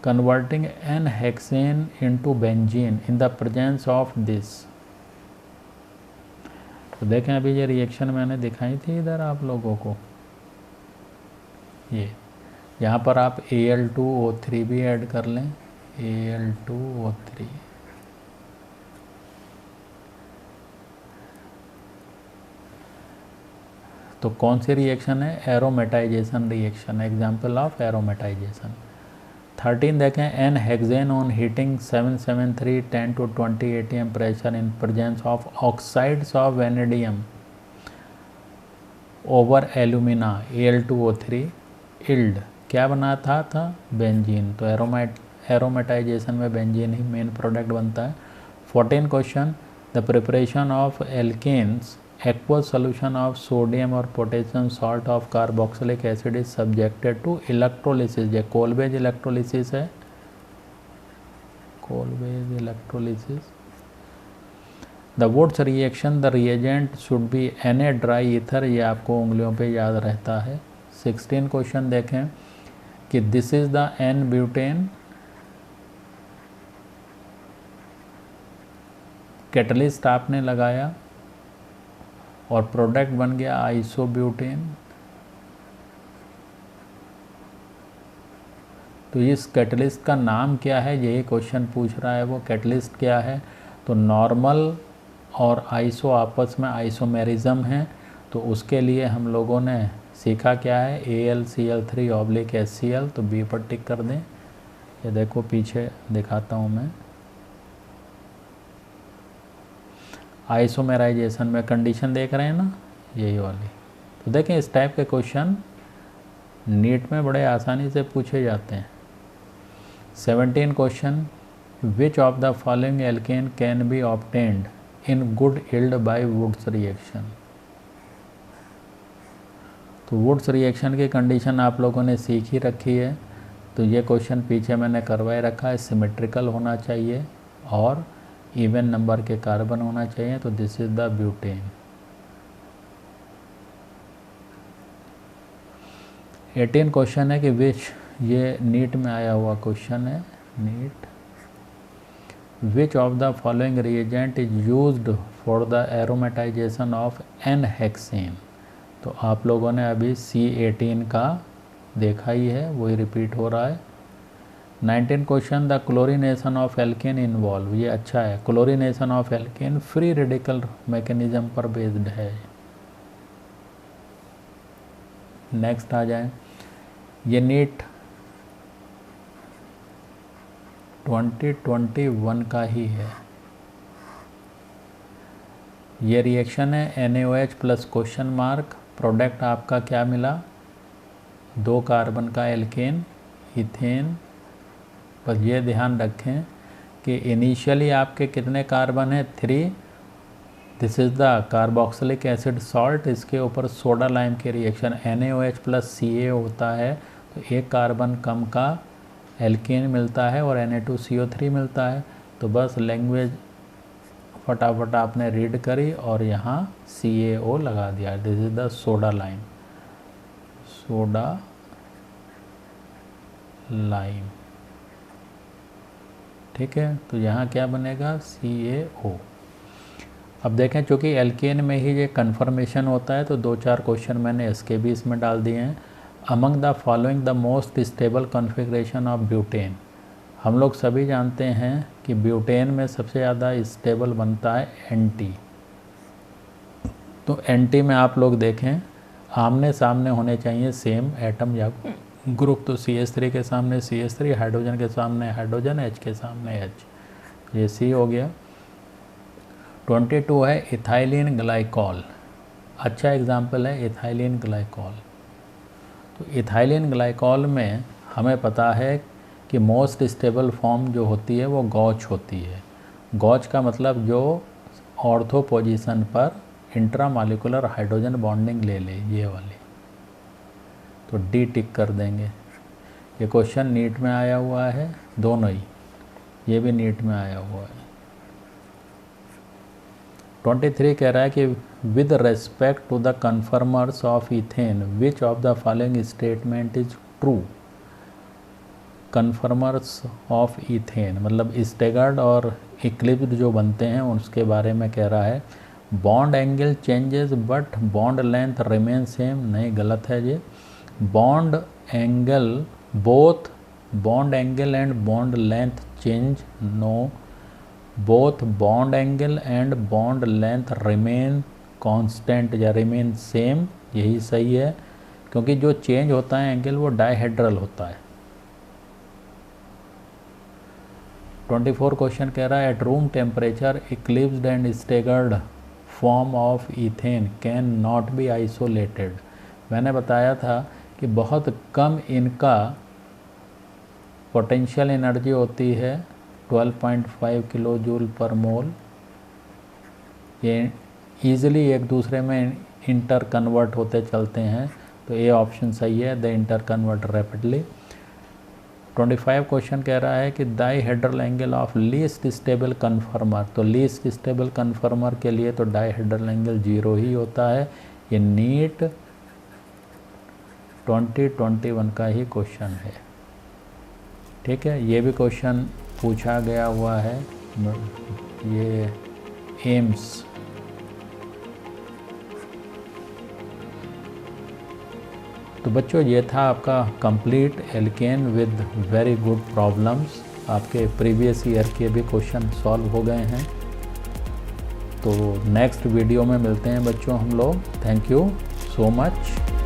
converting n hexane into benzene in the presence of this. तो देखें अभी ये रिएक्शन मैंने दिखाई थी इधर आप लोगों को, ये यहाँ पर आप Al2O3 भी ऐड कर लें, Al2O3। तो कौन सी रिएक्शन है, aromatisation reaction, example of aromatisation. 13 देखें, n hexane on heating 773 10 to 20 atm pressure in presence of oxides of vanadium over alumina Al2O3 yield, क्या बना था बेंजीन। तो एरोमेटाइजेशन में बेंजीन ही मेन प्रोडक्ट बनता है। 14 question, the preparation of alkanes aqueous solution of sodium और potassium salt of carboxylic acid is subjected to electrolysis. ये Kolbe's electrolysis है, Kolbe's electrolysis. The Wurtz reaction, the reagent should be Na dry ether, ये आपको उंगलियों पे याद रहता है। 16 क्वेश्चन देखें कि this is the N butane, catalyst आपने लगाया और प्रोडक्ट बन गया आइसोब्यूटेन। तो इस कैटलिस्ट का नाम क्या है, यही क्वेश्चन पूछ रहा है, वो कैटलिस्ट क्या है। तो नॉर्मल और आइसो आपस में आइसोमेरिज्म है, तो उसके लिए हम लोगों ने सीखा क्या है, AlCl3/HCl, तो बी पर टिक कर दें। ये देखो पीछे दिखाता हूँ मैं, आइसोमेराइजेशन में कंडीशन देख रहे हैं ना, यही वाली। तो देखें इस टाइप के क्वेश्चन नीट में बड़े आसानी से पूछे जाते हैं। 17 question, which of the following alkane can be obtained in good yield by Wurtz reaction. तो वुड्स रिएक्शन की कंडीशन आप लोगों ने सीख ही रखी है, तो ये क्वेश्चन पीछे मैंने करवाए रखा है। सिमेट्रिकल होना चाहिए और इवन नंबर के कार्बन होना चाहिए, तो this is the butane. 18 question है कि विच, ये नीट में आया हुआ क्वेश्चन है, NEET, which of the following reagent is used for the aromatisation of n hexane. तो आप लोगों ने अभी C18 का देखा ही है, वही रिपीट हो रहा है। 19 question, the chlorination of alkene involve, ये अच्छा है, chlorination of alkene free radical mechanism पर बेस्ड है। नेक्स्ट आ जाए, ये नीट 2021 का ही है। ये रिएक्शन है NaOH plus question mark, product आपका क्या मिला, 2 कार्बन का एल्केन इथेन। बस ये ध्यान रखें कि इनिशियली आपके कितने कार्बन है, 3, this is the carboxylic acid salt, इसके ऊपर सोडा लाइम के रिएक्शन NaOH प्लस Ca होता है, तो 1 कार्बन कम का एल्केन मिलता है और Na2CO3 मिलता है। तो बस लैंग्वेज फटाफट आपने रीड करी और यहाँ CaO लगा दिया, this is the soda lime, soda lime, ठीक है। तो यहाँ क्या बनेगा, CaO। अब देखें, चूँकि एल्केन में ही ये कन्फर्मेशन होता है, तो 2-4 क्वेश्चन मैंने इसके भी इसमें डाल दिए हैं। Among the following the most stable configuration of butane. हम लोग सभी जानते हैं कि ब्यूटेन में सबसे ज़्यादा स्टेबल बनता है NT। तो NT में आप लोग देखें, आमने सामने होने चाहिए सेम एटम या ग्रुप, तो CH3 के सामने CH3, हाइड्रोजन के सामने हाइड्रोजन, H के सामने H, ये C हो गया। 22 है इथाइलिन ग्लाइकॉल, अच्छा एग्जाम्पल है इथाइलिन ग्लाइकॉल। तो इथाइलिन ग्लाइकॉल में हमें पता है कि मोस्ट स्टेबल फॉर्म जो होती है वो गॉच होती है। गॉच का मतलब जो ऑर्थो पोजीशन पर इंट्रामॉलिक्यूलर हाइड्रोजन बॉन्डिंग ले ले, ये वाली, तो D टिक कर देंगे। ये क्वेश्चन नीट में आया हुआ है, दोनों ही, ये भी नीट में आया हुआ है। 23 कह रहा है कि with respect to the conformers of ethane which of the following statement is true. Conformers of ethane मतलब स्टेगर्ड और इक्लिप्स्ड जो बनते हैं उसके बारे में कह रहा है। Bond angle changes but bond length remain same, नहीं, गलत है ये। Bond angle, both bond angle and bond length change, no. Both bond angle and bond length remain constant या रिमेन सेम, यही सही है, क्योंकि जो चेंज होता है एंगल वो डायहेड्रल होता है। 24 क्वेश्चन कह रहा है at room temperature eclipsed and staggered form of ethane can not be isolated. मैंने बताया था कि बहुत कम इनका पोटेंशियल एनर्जी होती है 12.5 किलो जूल पर मोल। ये ईजिली एक दूसरे में इंटर कन्वर्ट होते चलते हैं, तो ये ऑप्शन सही है, the inter convert rapidly. 25 question कह रहा है कि dihedral angle of least stable कन्फर्मर, तो लीस्ट स्टेबल कन्फर्मर के लिए तो डाइहेड्रल एंगल 0 ही होता है। ये नीट 2021 का ही क्वेश्चन है, ठीक है। ये भी क्वेश्चन पूछा गया हुआ है, ये एम्स। तो बच्चों ये था आपका complete alkane with very good problems. आपके प्रीवियस ईयर के भी क्वेश्चन सॉल्व हो गए हैं। तो नेक्स्ट वीडियो में मिलते हैं बच्चों हम लोग। Thank you so much.